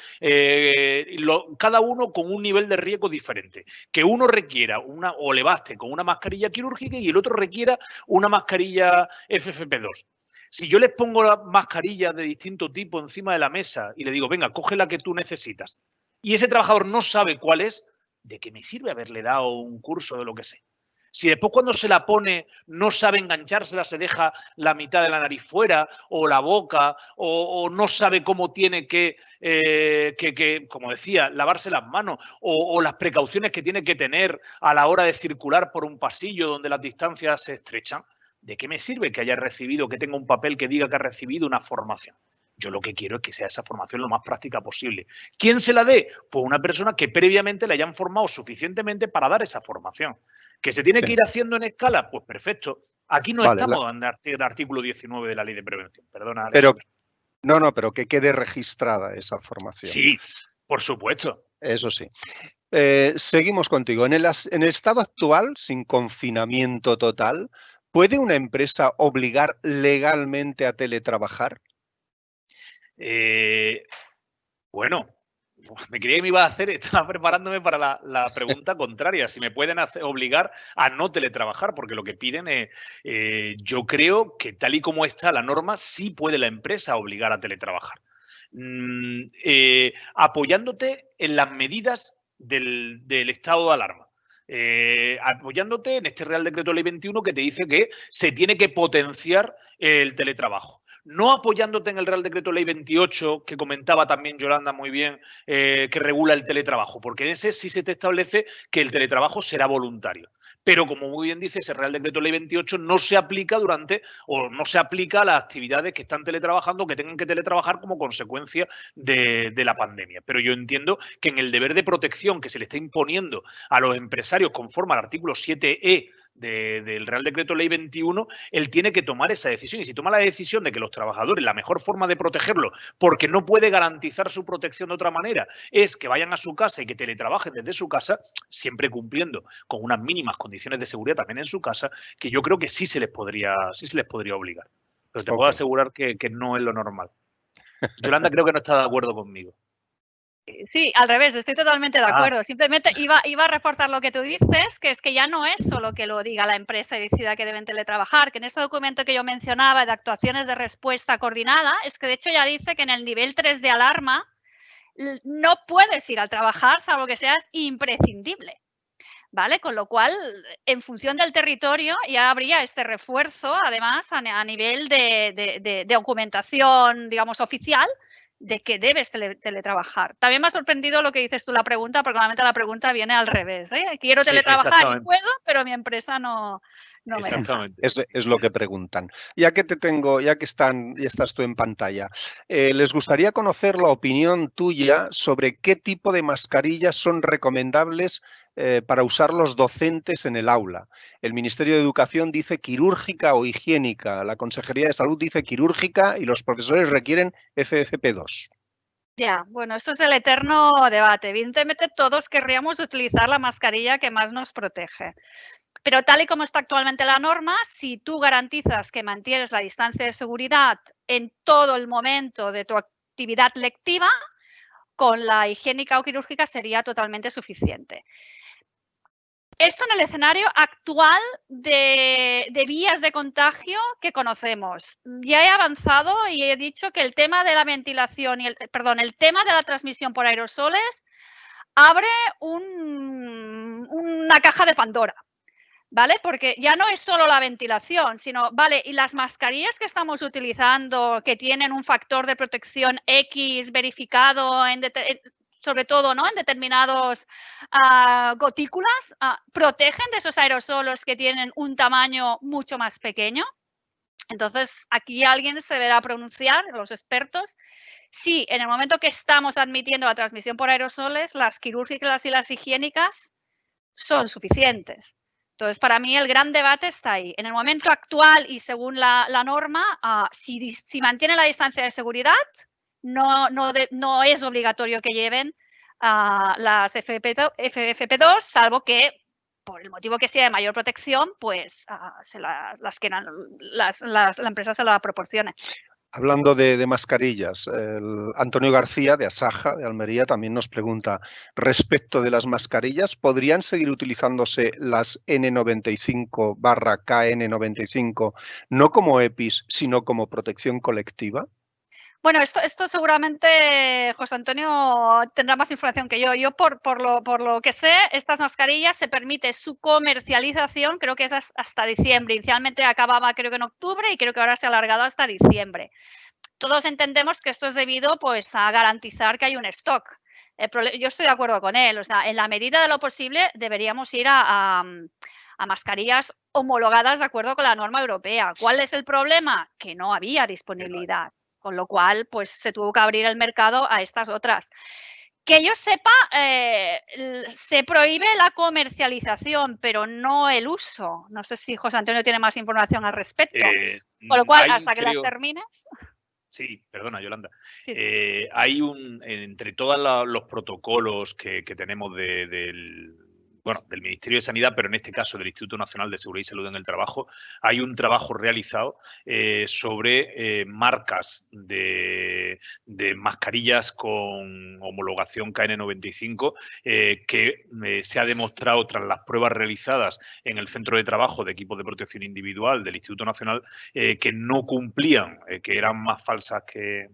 S3: cada uno con un nivel de riesgo diferente. Que uno requiera o le baste con una mascarilla quirúrgica y el otro requiera una mascarilla FFP2. Si yo les pongo las mascarillas de distinto tipo encima de la mesa y le digo, venga, coge la que tú necesitas, y ese trabajador no sabe cuál es, ¿de qué me sirve haberle dado un curso de lo que sé? Si después cuando se la pone no sabe enganchársela, se deja la mitad de la nariz fuera o la boca o no sabe cómo tiene que, como decía, lavarse las manos o las precauciones que tiene que tener a la hora de circular por un pasillo donde las distancias se estrechan, ¿de qué me sirve que haya recibido, que tenga un papel que diga que ha recibido una formación? Yo lo que quiero es que sea esa formación lo más práctica posible. ¿Quién se la dé? Pues una persona que previamente le hayan formado suficientemente para dar esa formación. ¿Que se tiene que ir haciendo en escala? Pues perfecto. Aquí no estamos en el artículo 19 de la Ley de Prevención. Perdona.
S1: Pero que quede registrada esa formación.
S3: Sí, por supuesto.
S1: Eso sí. Seguimos contigo. En el estado actual, sin confinamiento total, ¿puede una empresa obligar legalmente a teletrabajar?
S3: Bueno, me creía que me iba a hacer, estaba preparándome para la pregunta contraria, si me pueden obligar a no teletrabajar, porque lo que piden es, yo creo que tal y como está la norma, sí puede la empresa obligar a teletrabajar. Apoyándote en las medidas del estado de alarma. Apoyándote en este Real Decreto Ley 21 que te dice que se tiene que potenciar el teletrabajo. No apoyándote en el Real Decreto Ley 28, que comentaba también Yolanda muy bien, que regula el teletrabajo, porque en ese sí se te establece que el teletrabajo será voluntario. Pero, como muy bien dice, ese Real Decreto Ley 28 no se aplica no se aplica a las actividades que están teletrabajando o que tengan que teletrabajar como consecuencia de la pandemia. Pero yo entiendo que en el deber de protección que se le está imponiendo a los empresarios conforme al artículo 7E del Real Decreto Ley 21, él tiene que tomar esa decisión. Y si toma la decisión de que los trabajadores, la mejor forma de protegerlos, porque no puede garantizar su protección de otra manera, es que vayan a su casa y que teletrabajen desde su casa, siempre cumpliendo con unas mínimas condiciones de seguridad también en su casa, que yo creo que sí se les podría obligar. Pero te puedo asegurar que no es lo normal. Yolanda creo que no está de acuerdo conmigo.
S2: Sí, al revés, estoy totalmente de acuerdo. Simplemente iba a reforzar lo que tú dices, que es que ya no es solo que lo diga la empresa y decida que deben teletrabajar, que en este documento que yo mencionaba de actuaciones de respuesta coordinada, es que de hecho ya dice que en el nivel 3 de alarma no puedes ir a trabajar salvo que seas imprescindible. ¿Vale? Con lo cual, en función del territorio, ya habría este refuerzo, además, a nivel de documentación, digamos, oficial, de que debes teletrabajar. También me ha sorprendido lo que dices tú, la pregunta, porque normalmente la pregunta viene al revés. Quiero teletrabajar y puedo, pero mi empresa no me deja.
S1: Es lo que preguntan. Ya que estás tú en pantalla, les gustaría conocer la opinión tuya sobre qué tipo de mascarillas son recomendables para usar los docentes en el aula. El Ministerio de Educación dice quirúrgica o higiénica, la Consejería de Salud dice quirúrgica y los profesores requieren FFP2.
S2: Ya, bueno, esto es el eterno debate. Evidentemente todos querríamos utilizar la mascarilla que más nos protege. Pero tal y como está actualmente la norma, si tú garantizas que mantienes la distancia de seguridad en todo el momento de tu actividad lectiva, con la higiénica o quirúrgica sería totalmente suficiente. Esto en el escenario actual de vías de contagio que conocemos. Ya he avanzado y he dicho que el tema de la ventilación y el tema de la transmisión por aerosoles abre una caja de Pandora. ¿Vale? Porque ya no es solo la ventilación, sino, vale, y las mascarillas que estamos utilizando, que tienen un factor de protección X verificado, sobre todo, ¿no?, en determinados gotículas, protegen de esos aerosolos que tienen un tamaño mucho más pequeño. Entonces, aquí alguien se deberá pronunciar, los expertos, si en el momento que estamos admitiendo la transmisión por aerosoles, las quirúrgicas y las higiénicas son suficientes. Entonces, para mí el gran debate está ahí. En el momento actual y según la norma, si mantiene la distancia de seguridad, no es obligatorio que lleven las FFP2, salvo que, por el motivo que sea de mayor protección, pues la empresa se la proporcione.
S1: Hablando de mascarillas, Antonio García de Asaja, de Almería, también nos pregunta, respecto de las mascarillas, ¿podrían seguir utilizándose las N95/KN95 no como EPIs, sino como protección colectiva?
S2: Bueno, esto seguramente José Antonio tendrá más información que yo. Yo, por lo que sé, estas mascarillas se permite su comercialización, creo que es hasta diciembre. Inicialmente acababa, creo que en octubre, y creo que ahora se ha alargado hasta diciembre. Todos entendemos que esto es debido, pues, a garantizar que hay un stock. Yo estoy de acuerdo con él. O sea, en la medida de lo posible deberíamos ir a mascarillas homologadas de acuerdo con la norma europea. ¿Cuál es el problema? Que no había disponibilidad. Con lo cual, pues se tuvo que abrir el mercado a estas otras. Que yo sepa, se prohíbe la comercialización, pero no el uso. No sé si José Antonio tiene más información al respecto. Con lo cual, hasta que las termines.
S3: Sí, perdona, Yolanda.
S2: Sí.
S3: Hay entre todos los protocolos que tenemos del Ministerio de Sanidad, pero en este caso del Instituto Nacional de Seguridad y Salud en el Trabajo, hay un trabajo realizado sobre marcas de de mascarillas con homologación KN95 que se ha demostrado tras las pruebas realizadas en el centro de trabajo de equipos de protección individual del Instituto Nacional que no cumplían, que eran más falsas que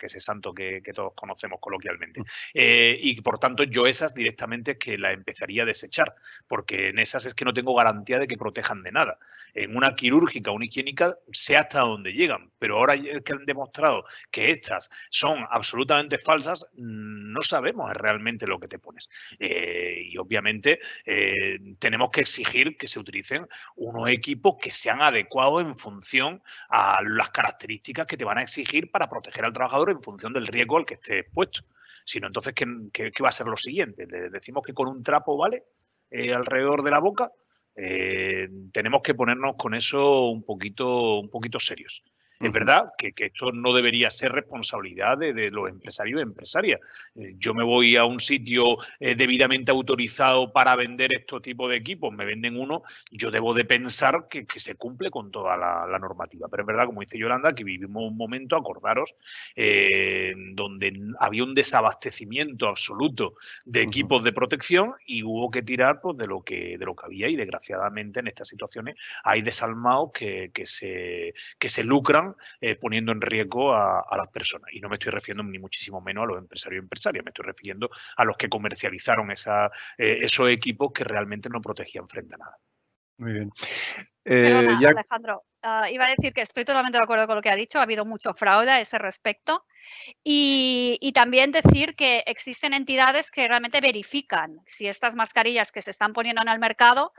S3: ese santo que todos conocemos coloquialmente. Y por tanto yo esas directamente que las empezaría a desechar, porque en esas es que no tengo garantía de que protejan de nada. En una quirúrgica, una higiénica, sé hasta dónde llegan, pero ahora que han demostrado que estas son absolutamente falsas, no sabemos realmente lo que te pones. Y obviamente tenemos que exigir que se utilicen unos equipos que sean adecuados en función a las características que te van a exigir para proteger al trabajador en función del riesgo al que esté expuesto. Si no, entonces, ¿qué va a ser lo siguiente? ¿Le decimos que con un trapo vale alrededor de la boca? Tenemos que ponernos con eso un poquito serios. Es verdad que esto no debería ser responsabilidad de los empresarios y empresarias. Yo me voy a un sitio debidamente autorizado para vender estos tipos de equipos, me venden uno, yo debo de pensar que se cumple con toda la normativa. Pero es verdad, como dice Yolanda, que vivimos un momento, acordaros, donde había un desabastecimiento absoluto de equipos de protección y hubo que tirar pues, de lo que había y desgraciadamente en estas situaciones hay desalmados que se lucran poniendo en riesgo a las personas. Y no me estoy refiriendo ni muchísimo menos a los empresarios y empresarias, me estoy refiriendo a los que comercializaron esos equipos que realmente no protegían frente a nada.
S1: Muy bien.
S2: Perdona, Alejandro, iba a decir que estoy totalmente de acuerdo con lo que ha dicho, ha habido mucho fraude a ese respecto. Y también decir que existen entidades que realmente verifican si estas mascarillas que se están poniendo en el mercado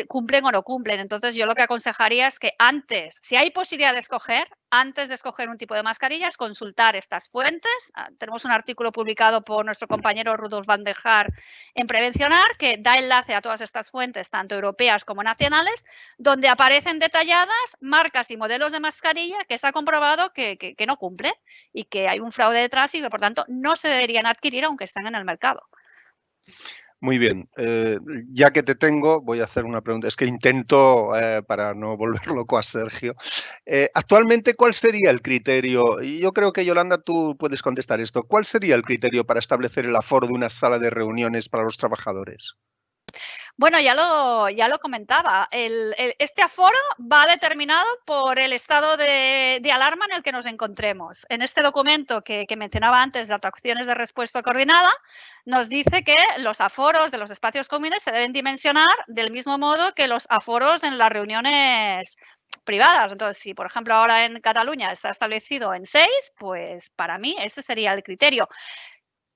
S2: cumplen o no cumplen. Entonces, yo lo que aconsejaría es que antes, si hay posibilidad de escoger, antes de escoger un tipo de mascarillas, consultar estas fuentes. Tenemos un artículo publicado por nuestro compañero Rudolf van der Haar en Prevencionar, que da enlace a todas estas fuentes, tanto europeas como nacionales, donde aparecen detalladas marcas y modelos de mascarilla que se ha comprobado que no cumplen y que hay un fraude detrás y que, por tanto, no se deberían adquirir aunque estén en el mercado.
S1: Muy bien. Ya que te tengo, voy a hacer una pregunta. Es que intento, para no volver loco a Sergio, actualmente, ¿cuál sería el criterio? Y yo creo que, Yolanda, tú puedes contestar esto. ¿Cuál sería el criterio para establecer el aforo de una sala de reuniones para los trabajadores?
S2: Bueno, ya lo comentaba. Este aforo va determinado por el estado de alarma en el que nos encontremos. En este documento que mencionaba antes de acciones de respuesta coordinada, nos dice que los aforos de los espacios comunes se deben dimensionar del mismo modo que los aforos en las reuniones privadas. Entonces, si por ejemplo ahora en Cataluña está establecido en 6, pues para mí ese sería el criterio.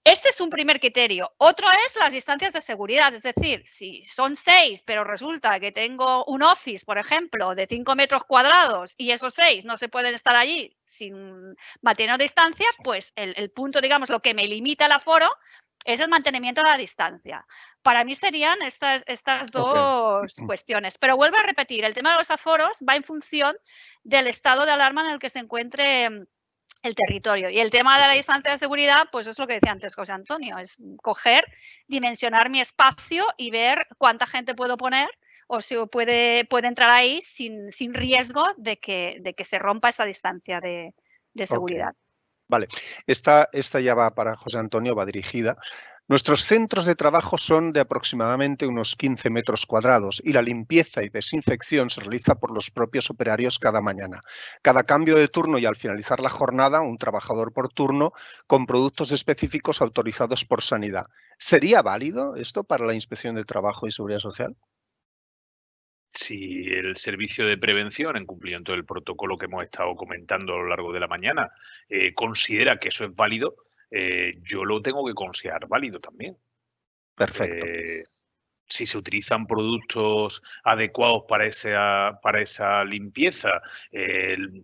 S2: Este es un primer criterio. Otro es las distancias de seguridad. Es decir, si son 6, pero resulta que tengo un office, por ejemplo, de 5 metros cuadrados y esos 6 no se pueden estar allí sin mantener distancia, pues el punto, digamos, lo que me limita el aforo es el mantenimiento de la distancia. Para mí serían estas dos cuestiones. Pero vuelvo a repetir, el tema de los aforos va en función del estado de alarma en el que se encuentre el territorio. Y el tema de la distancia de seguridad, pues es lo que decía antes José Antonio, es coger, dimensionar mi espacio y ver cuánta gente puedo poner o si puede entrar ahí sin riesgo de que se rompa esa distancia de seguridad.
S1: Okay. Vale, esta ya va para José Antonio, va dirigida. Nuestros centros de trabajo son de aproximadamente unos 15 metros cuadrados y la limpieza y desinfección se realiza por los propios operarios cada mañana. Cada cambio de turno y al finalizar la jornada, un trabajador por turno con productos específicos autorizados por Sanidad. ¿Sería válido esto para la Inspección de Trabajo y Seguridad Social?
S3: Si el servicio de prevención, en cumplimiento del protocolo que hemos estado comentando a lo largo de la mañana, considera que eso es válido, yo lo tengo que considerar válido también.
S1: Perfecto.
S3: Si se utilizan productos adecuados para esa limpieza,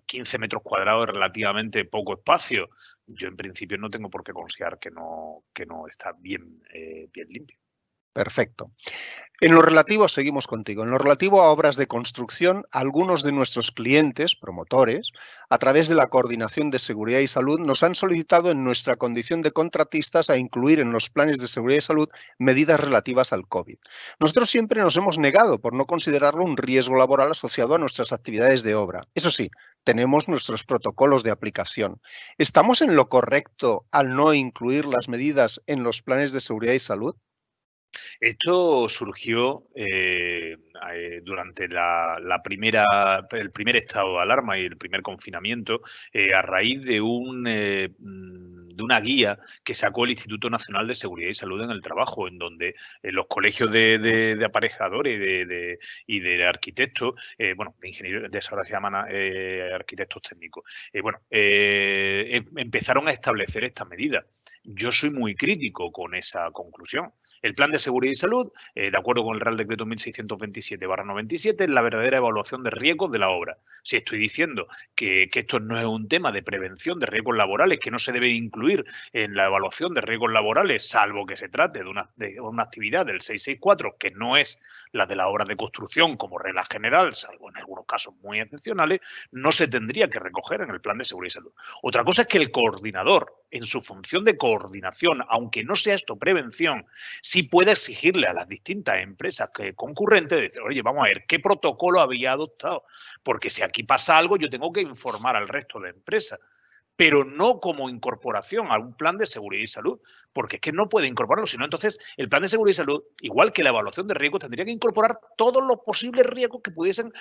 S3: 15 metros cuadrados es relativamente poco espacio, yo en principio no tengo por qué considerar que no está bien limpio.
S1: Perfecto. En lo relativo, seguimos contigo, en lo relativo a obras de construcción, algunos de nuestros clientes, promotores, a través de la Coordinación de Seguridad y Salud, nos han solicitado en nuestra condición de contratistas a incluir en los planes de seguridad y salud medidas relativas al COVID. Nosotros siempre nos hemos negado por no considerarlo un riesgo laboral asociado a nuestras actividades de obra. Eso sí, tenemos nuestros protocolos de aplicación. ¿Estamos en lo correcto al no incluir las medidas en los planes de seguridad y salud?
S3: Esto surgió durante el primer estado de alarma y el primer confinamiento a raíz de de una guía que sacó el Instituto Nacional de Seguridad y Salud en el Trabajo, en donde los colegios de aparejadores y de arquitectos, bueno, de ingenieros, de eso ahora se llaman arquitectos técnicos, empezaron a establecer estas medidas. Yo soy muy crítico con esa conclusión. El Plan de Seguridad y Salud, de acuerdo con el Real Decreto 1627/97, es la verdadera evaluación de riesgos de la obra. Si estoy diciendo que esto no es un tema de prevención de riesgos laborales, que no se debe incluir en la evaluación de riesgos laborales, salvo que se trate de una actividad del 664, que no es la de la obra de construcción como regla general, salvo en algunos casos muy excepcionales, no se tendría que recoger en el Plan de Seguridad y Salud. Otra cosa es que el coordinador, en su función de coordinación, aunque no sea esto prevención, sí puede exigirle a las distintas empresas concurrentes, decir, oye, vamos a ver, ¿qué protocolo había adoptado? Porque si aquí pasa algo, yo tengo que informar al resto de empresas, pero no como incorporación a un plan de seguridad y salud, porque es que no puede incorporarlo, sino entonces el plan de seguridad y salud, igual que la evaluación de riesgos, tendría que incorporar todos los posibles riesgos que pudiesen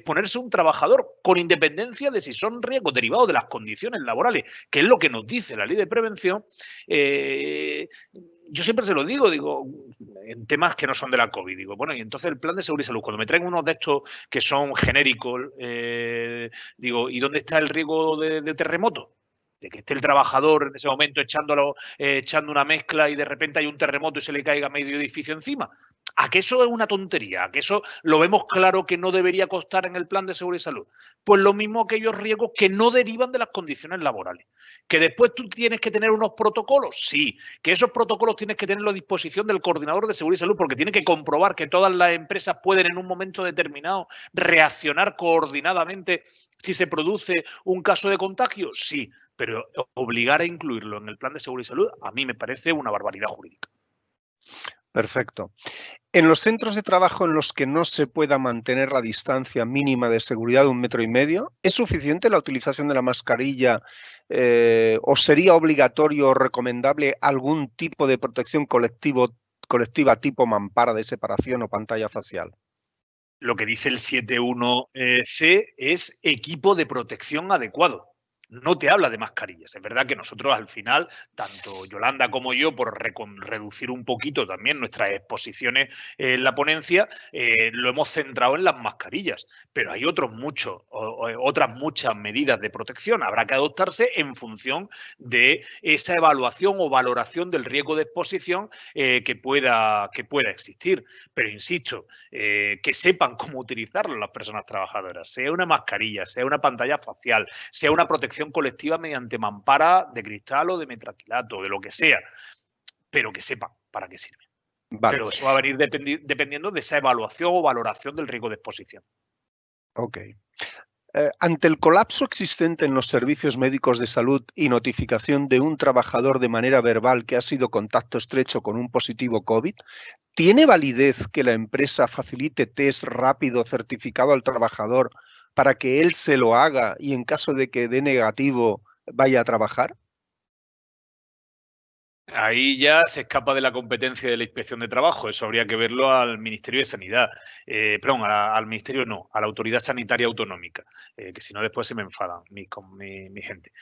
S3: ponerse un trabajador, con independencia de si son riesgos derivados de las condiciones laborales, que es lo que nos dice la ley de prevención. Yo siempre se lo digo, en temas que no son de la COVID, digo, bueno, y entonces el plan de seguridad y salud, cuando me traen unos de estos que son genéricos, digo, ¿y dónde está el riesgo de terremoto? De que esté el trabajador en ese momento echando una mezcla y de repente hay un terremoto y se le caiga medio edificio encima. ¿A que eso es una tontería? ¿A que eso lo vemos claro que no debería constar en el plan de seguridad y salud? Pues lo mismo aquellos riesgos que no derivan de las condiciones laborales. ¿Que después tú tienes que tener unos protocolos? Sí. ¿Que esos protocolos tienes que tenerlo a disposición del coordinador de seguridad y salud porque tiene que comprobar que todas las empresas pueden en un momento determinado reaccionar coordinadamente si se produce un caso de contagio? Sí. Pero obligar a incluirlo en el plan de seguridad y salud a mí me parece una barbaridad jurídica.
S1: Perfecto. En los centros de trabajo en los que no se pueda mantener la distancia mínima de seguridad de 1,5 metros, ¿es suficiente la utilización de la mascarilla o sería obligatorio o recomendable algún tipo de protección colectiva tipo mampara de separación o pantalla facial?
S3: Lo que dice el 7.1c es equipo de protección adecuado. No te habla de mascarillas. Es verdad que nosotros al final, tanto Yolanda como yo, por reducir un poquito también nuestras exposiciones en la ponencia, lo hemos centrado en las mascarillas. Pero hay otras muchas medidas de protección. Habrá que adoptarse en función de esa evaluación o valoración del riesgo de exposición que pueda existir. Pero insisto, que sepan cómo utilizarlo las personas trabajadoras, sea una mascarilla, sea una pantalla facial, sea una protección colectiva mediante mampara de cristal o de metacrilato, de lo que sea, pero que sepan para qué sirve. Vale. Pero eso va a venir dependiendo de esa evaluación o valoración del riesgo de exposición.
S1: Ok. Ante el colapso existente en los servicios médicos de salud y notificación de un trabajador de manera verbal que ha sido contacto estrecho con un positivo COVID, ¿tiene validez que la empresa facilite test rápido certificado al trabajador para que él se lo haga y en caso de que dé negativo vaya a trabajar?
S3: Ahí ya se escapa de la competencia de la Inspección de Trabajo. Eso habría que verlo al Ministerio de Sanidad. Perdón, al Ministerio no, a la Autoridad Sanitaria Autonómica, que si no después se me enfadan mi gente.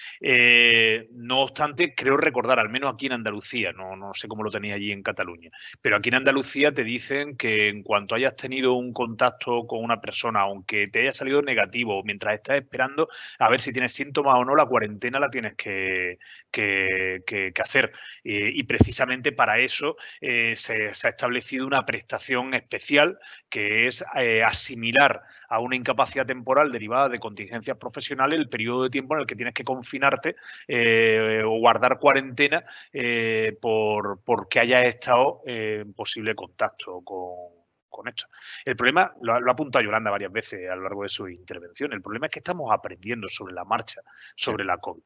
S3: No obstante, creo recordar, al menos aquí en Andalucía, no sé cómo lo tenía allí en Cataluña, pero aquí en Andalucía te dicen que en cuanto hayas tenido un contacto con una persona, aunque te haya salido negativo, mientras estás esperando a ver si tienes síntomas o no, la cuarentena la tienes que hacer. y precisamente para eso se ha establecido una prestación especial que es asimilar a una incapacidad temporal derivada de contingencias profesionales el periodo de tiempo en el que tienes que confinarte o guardar cuarentena porque hayas estado en posible contacto con esto. El problema, lo ha apuntado Yolanda varias veces a lo largo de su intervención, el problema es que estamos aprendiendo sobre la marcha, sobre la COVID.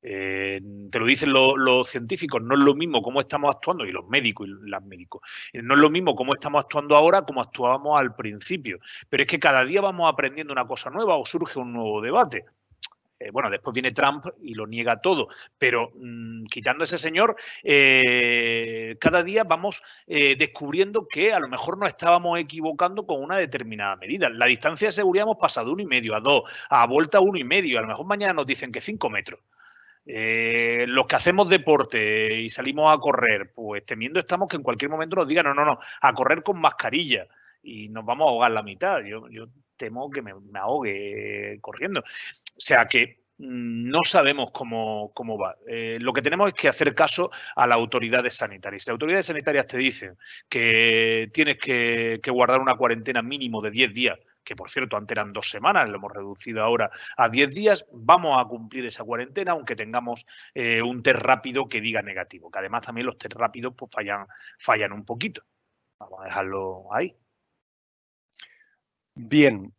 S3: Te lo dicen los científicos, no es lo mismo cómo estamos actuando, y los médicos y las médicos, no es lo mismo cómo estamos actuando ahora como actuábamos al principio, pero es que cada día vamos aprendiendo una cosa nueva o surge un nuevo debate. Bueno, después viene Trump y lo niega todo, pero quitando a ese señor, cada día vamos descubriendo que a lo mejor nos estábamos equivocando con una determinada medida. La distancia de seguridad hemos pasado de 1,5 a 2, a vuelta a 1,5, a lo mejor mañana nos dicen que 5 metros. Los que hacemos deporte y salimos a correr, pues temiendo estamos que en cualquier momento nos digan no, a correr con mascarilla y nos vamos a ahogar la mitad. Yo temo que me ahogue corriendo. O sea que no sabemos cómo va. Lo que tenemos es que hacer caso a las autoridades sanitarias. Si las autoridades sanitarias te dicen que tienes que guardar una cuarentena mínimo de 10 días, que por cierto antes eran 2 semanas, lo hemos reducido ahora a 10 días, vamos a cumplir esa cuarentena aunque tengamos un test rápido que diga negativo, que además también los test rápidos pues fallan un poquito. Vamos a dejarlo ahí.
S1: Bien,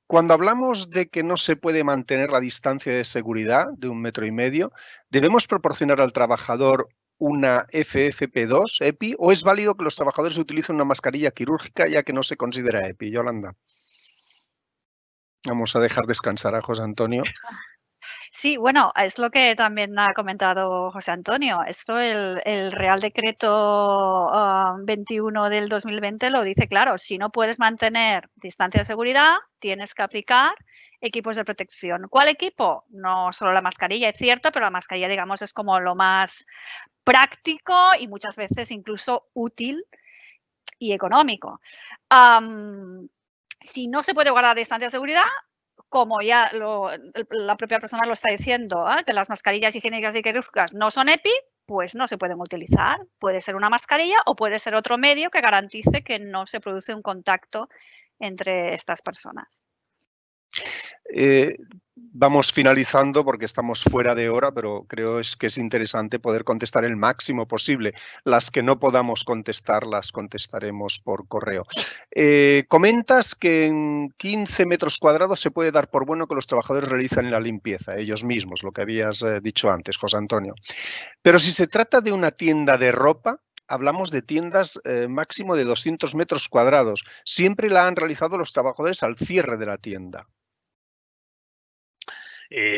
S1: cuando hablamos de que no se puede mantener la distancia de seguridad de 1,5 metros, ¿debemos proporcionar al trabajador una FFP2 EPI o es válido que los trabajadores utilicen una mascarilla quirúrgica ya que no se considera EPI? Yolanda. Vamos a dejar descansar a José Antonio.
S2: Sí, bueno, es lo que también ha comentado José Antonio. Esto, el Real Decreto 21 del 2020 lo dice claro. Si no puedes mantener distancia de seguridad, tienes que aplicar equipos de protección. ¿Cuál equipo? No solo la mascarilla, es cierto, pero la mascarilla, digamos, es como lo más práctico y muchas veces incluso útil y económico. Si no se puede guardar distancia de seguridad, como ya la propia persona lo está diciendo, que las mascarillas higiénicas y quirúrgicas no son EPI, pues no se pueden utilizar. Puede ser una mascarilla o puede ser otro medio que garantice que no se produce un contacto entre estas personas.
S1: Vamos finalizando porque estamos fuera de hora, pero creo que es interesante poder contestar el máximo posible. Las que no podamos contestar, las contestaremos por correo. Comentas que en 15 metros cuadrados se puede dar por bueno que los trabajadores realicen la limpieza, ellos mismos, lo que habías dicho antes, José Antonio. Pero si se trata de una tienda de ropa, hablamos de tiendas máximo de 200 metros cuadrados. Siempre la han realizado los trabajadores al cierre de la tienda.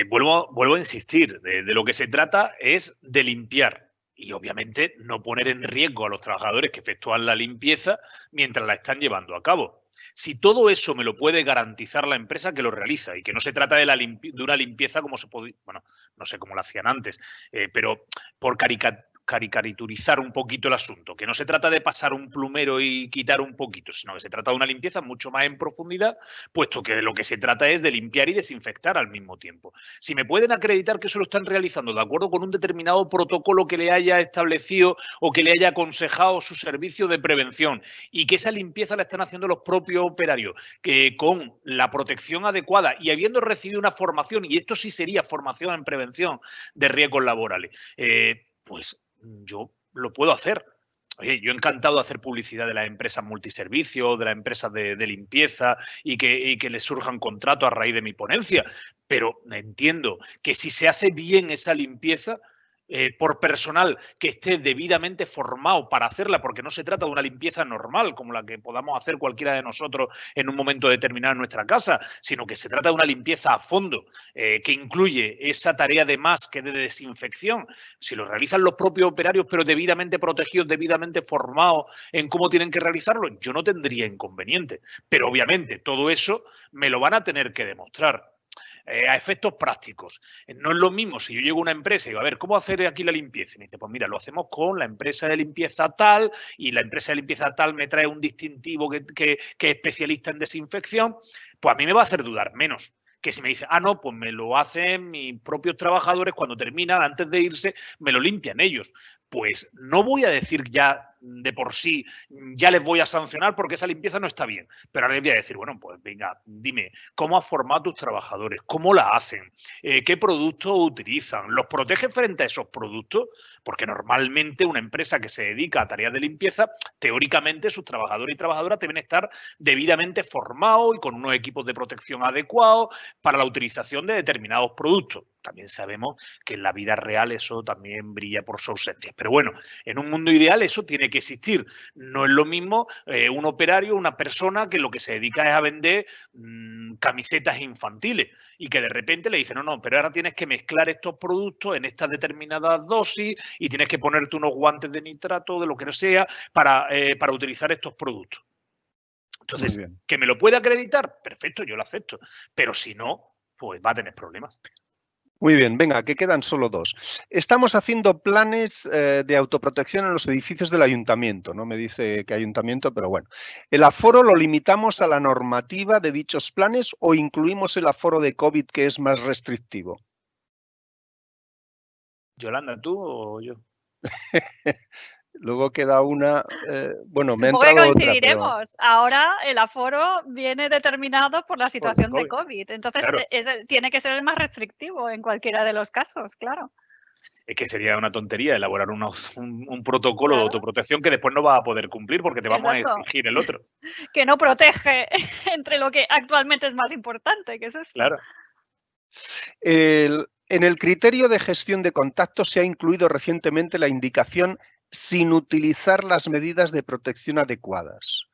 S3: Vuelvo a insistir, de lo que se trata es de limpiar y obviamente no poner en riesgo a los trabajadores que efectúan la limpieza mientras la están llevando a cabo. Si todo eso me lo puede garantizar la empresa que lo realiza y que no se trata de una limpieza como se podía, bueno, no sé cómo lo hacían antes, pero por caricaturizar un poquito el asunto, que no se trata de pasar un plumero y quitar un poquito, sino que se trata de una limpieza mucho más en profundidad, puesto que de lo que se trata es de limpiar y desinfectar al mismo tiempo. Si me pueden acreditar que eso lo están realizando de acuerdo con un determinado protocolo que le haya establecido o que le haya aconsejado su servicio de prevención y que esa limpieza la están haciendo los propios operarios, que con la protección adecuada y habiendo recibido una formación, y esto sí sería formación en prevención de riesgos laborales, pues yo lo puedo hacer. Oye, yo encantado de hacer publicidad de las empresas multiservicios, de las empresas de limpieza y que les surjan contratos a raíz de mi ponencia, pero entiendo que si se hace bien esa limpieza, por personal que esté debidamente formado para hacerla, porque no se trata de una limpieza normal como la que podamos hacer cualquiera de nosotros en un momento determinado en nuestra casa, sino que se trata de una limpieza a fondo que incluye esa tarea de más que de desinfección. Si lo realizan los propios operarios, pero debidamente protegidos, debidamente formados en cómo tienen que realizarlo, yo no tendría inconveniente. Pero obviamente todo eso me lo van a tener que demostrar. A efectos prácticos. No es lo mismo si yo llego a una empresa y digo, a ver, ¿cómo hacer aquí la limpieza? Y me dice, pues mira, lo hacemos con la empresa de limpieza tal y la empresa de limpieza tal me trae un distintivo que es especialista en desinfección, pues a mí me va a hacer dudar menos que si me dice, ah, no, pues me lo hacen mis propios trabajadores cuando terminan, antes de irse, me lo limpian ellos. Pues no voy a decir ya de por sí, ya les voy a sancionar porque esa limpieza no está bien. Pero ahora les voy a decir, bueno, pues venga, dime, ¿cómo has formado a tus trabajadores? ¿Cómo la hacen? ¿Qué productos utilizan? ¿Los proteges frente a esos productos? Porque normalmente una empresa que se dedica a tareas de limpieza, teóricamente sus trabajadores y trabajadoras deben estar debidamente formados y con unos equipos de protección adecuados para la utilización de determinados productos. También sabemos que en la vida real eso también brilla por su ausencia. Pero bueno, en un mundo ideal eso tiene que existir. No es lo mismo un operario, una persona que lo que se dedica es a vender camisetas infantiles y que de repente le dicen, no, no, pero ahora tienes que mezclar estos productos en estas determinadas dosis y tienes que ponerte unos guantes de nitrato, de lo que sea, para utilizar estos productos. Entonces, que me lo pueda acreditar, perfecto, yo lo acepto. Pero si no, pues va a tener problemas.
S1: Muy bien, venga, que quedan solo 2. Estamos haciendo planes de autoprotección en los edificios del ayuntamiento. No me dice qué ayuntamiento, pero bueno. ¿El aforo lo limitamos a la normativa de dichos planes o incluimos el aforo de COVID que es más restrictivo?
S3: Yolanda, ¿tú o yo?
S1: Luego queda una, bueno, me ha
S2: Supongo que
S1: entrado otra,
S2: coincidiremos.
S1: pero...
S2: Ahora el aforo viene determinado por la situación de COVID. Entonces,
S3: claro.
S2: Tiene que ser el más restrictivo en cualquiera de los casos, claro.
S3: Es que sería una tontería elaborar un protocolo de autoprotección que después no vas a poder cumplir porque te vamos a exigir el otro.
S2: Que no protege entre lo que actualmente es más importante, que es esto.
S3: Claro.
S1: En el criterio de gestión de contactos se ha incluido recientemente la indicación sin utilizar las medidas de protección adecuadas.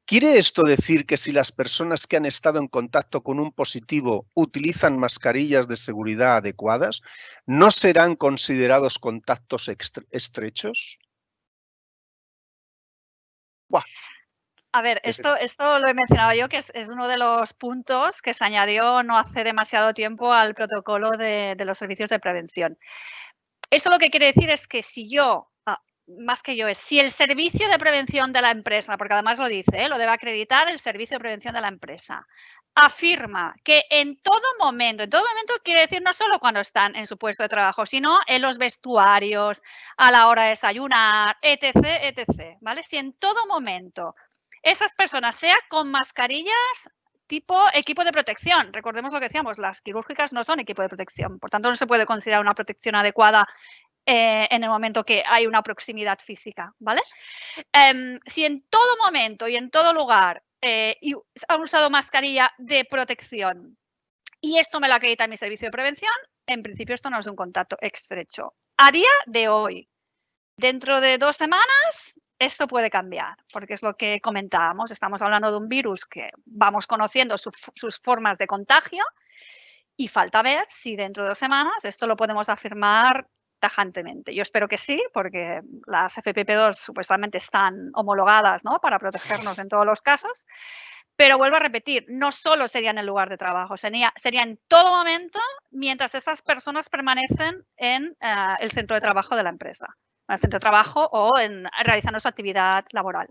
S1: ¿Quiere esto decir que si las personas que han estado en contacto con un positivo utilizan mascarillas de seguridad adecuadas, no serán considerados contactos estrechos? ¡Buah!
S2: A ver, esto lo he mencionado yo, que es uno de los puntos que se añadió no hace demasiado tiempo al protocolo de los servicios de prevención. Esto lo que quiere decir es que si yo, si el servicio de prevención de la empresa, porque además lo dice, lo debe acreditar el servicio de prevención de la empresa, afirma que en todo momento quiere decir no solo cuando están en su puesto de trabajo, sino en los vestuarios, a la hora de desayunar, etc., etc., ¿vale? Si en todo momento esas personas, sea con mascarillas tipo equipo de protección, recordemos lo que decíamos, las quirúrgicas no son equipo de protección, por tanto no se puede considerar una protección adecuada en el momento que hay una proximidad física, ¿vale? Si en todo momento y en todo lugar han usado mascarilla de protección y esto me lo acredita mi servicio de prevención, en principio esto no es un contacto estrecho. A día de hoy, dentro de 2 semanas, esto puede cambiar, porque es lo que comentábamos. Estamos hablando de un virus que vamos conociendo sus formas de contagio y falta ver si dentro de 2 semanas esto lo podemos afirmar tajantemente. Yo espero que sí, porque las FFP2 supuestamente están homologadas, ¿no?, para protegernos en todos los casos. Pero vuelvo a repetir, no solo sería en el lugar de trabajo, sería en todo momento mientras esas personas permanecen en el centro de trabajo de la empresa, en el centro de trabajo o realizando su actividad laboral.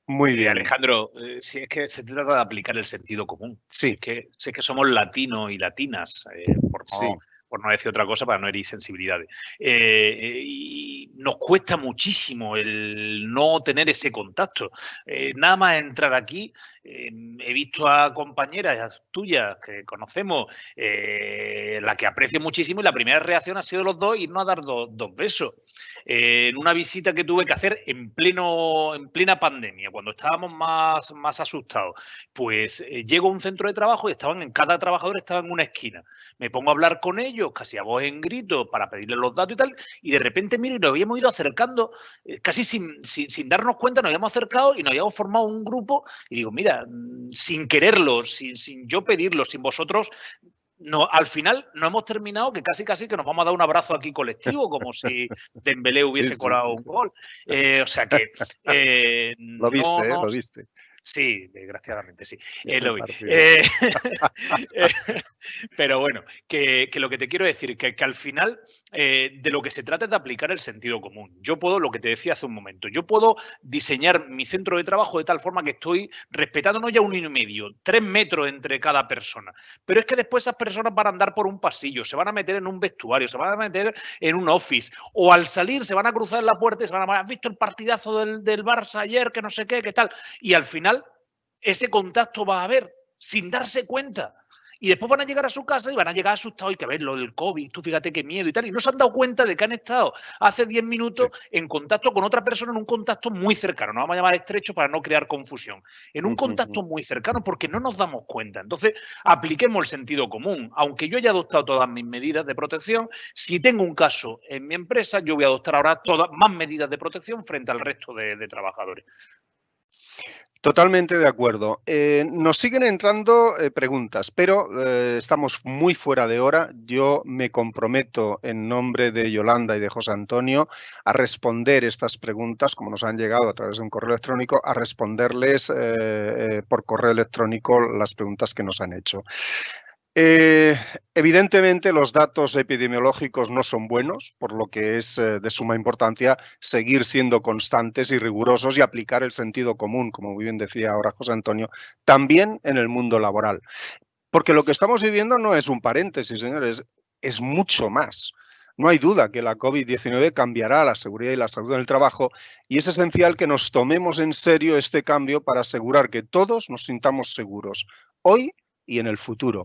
S1: Muy bien.
S3: Alejandro, si es que se trata de aplicar el sentido común.
S1: Sí.
S3: Si es que somos latinos y latinas, por no decir otra cosa para no herir sensibilidades. Y nos cuesta muchísimo el no tener ese contacto. Nada más entrar aquí, he visto a compañeras tuyas que conocemos, la que aprecio muchísimo, y la primera reacción ha sido los dos irnos a dar dos besos. En una visita que tuve que hacer en plena pandemia, cuando estábamos más asustados, pues llego a un centro de trabajo y cada trabajador estaba en una esquina. Me pongo a hablar con ellos, casi a voz en grito, para pedirles los datos y tal, y de repente miro y nos habíamos ido acercando, casi sin darnos cuenta, nos habíamos acercado y nos habíamos formado un grupo, y digo, mira, sin quererlo, sin yo pedirlo, sin vosotros, no, al final no hemos terminado que casi que nos vamos a dar un abrazo aquí colectivo, como si Dembélé hubiese colado un gol. O sea que...
S1: Lo viste.
S3: Sí, desgraciadamente sí. Pero bueno, que lo que te quiero decir, que al final de lo que se trata es de aplicar el sentido común. Yo puedo, lo que te decía hace un momento, yo puedo diseñar mi centro de trabajo de tal forma que estoy respetando no ya 1,5 metros, 3 metros entre cada persona. Pero es que después esas personas van a andar por un pasillo, se van a meter en un vestuario, se van a meter en un office, o al salir se van a cruzar en la puerta y se van a... ¿Has visto el partidazo del Barça ayer? Que no sé qué tal. Y al final ese contacto va a haber sin darse cuenta. Y después van a llegar a su casa y van a llegar asustados y que a ver lo del COVID, tú fíjate qué miedo y tal. Y no se han dado cuenta de que han estado hace 10 minutos en contacto con otra persona en un contacto muy cercano. No vamos a llamar estrecho para no crear confusión. En un contacto muy cercano porque no nos damos cuenta. Entonces, apliquemos el sentido común. Aunque yo haya adoptado todas mis medidas de protección, si tengo un caso en mi empresa, yo voy a adoptar ahora todas más medidas de protección frente al resto de trabajadores.
S1: Totalmente de acuerdo. Nos siguen entrando preguntas, pero estamos muy fuera de hora. Yo me comprometo en nombre de Yolanda y de José Antonio a responder estas preguntas, como nos han llegado a través de un correo electrónico, a responderles por correo electrónico las preguntas que nos han hecho. Evidentemente los datos epidemiológicos no son buenos, por lo que es de suma importancia seguir siendo constantes y rigurosos y aplicar el sentido común, como muy bien decía ahora José Antonio, también en el mundo laboral. Porque lo que estamos viviendo no es un paréntesis, señores, es mucho más. No hay duda que la COVID-19 cambiará la seguridad y la salud en el trabajo y es esencial que nos tomemos en serio este cambio para asegurar que todos nos sintamos seguros, hoy y en el futuro.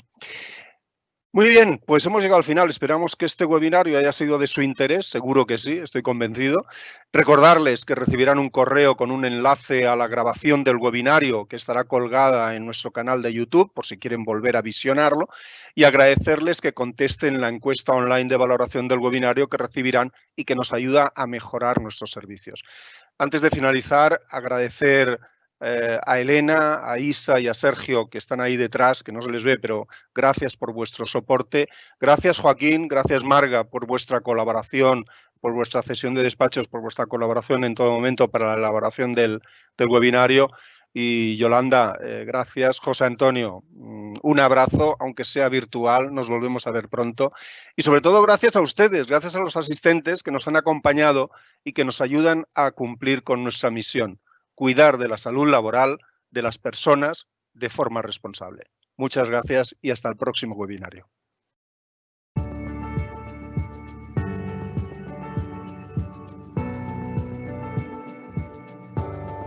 S1: Muy bien, pues hemos llegado al final. Esperamos que este webinario haya sido de su interés, seguro que sí, estoy convencido. Recordarles que recibirán un correo con un enlace a la grabación del webinario que estará colgada en nuestro canal de YouTube, por si quieren volver a visionarlo, y agradecerles que contesten la encuesta online de valoración del webinario que recibirán y que nos ayuda a mejorar nuestros servicios. Antes de finalizar, agradecer a Elena, a Isa y a Sergio, que están ahí detrás, que no se les ve, pero gracias por vuestro soporte. Gracias, Joaquín, gracias, Marga, por vuestra colaboración, por vuestra cesión de despachos, por vuestra colaboración en todo momento para la elaboración del webinario. Y Yolanda, gracias. José Antonio, un abrazo, aunque sea virtual, nos volvemos a ver pronto. Y sobre todo gracias a ustedes, gracias a los asistentes que nos han acompañado y que nos ayudan a cumplir con nuestra misión: cuidar de la salud laboral de las personas de forma responsable. Muchas gracias y hasta el próximo webinario.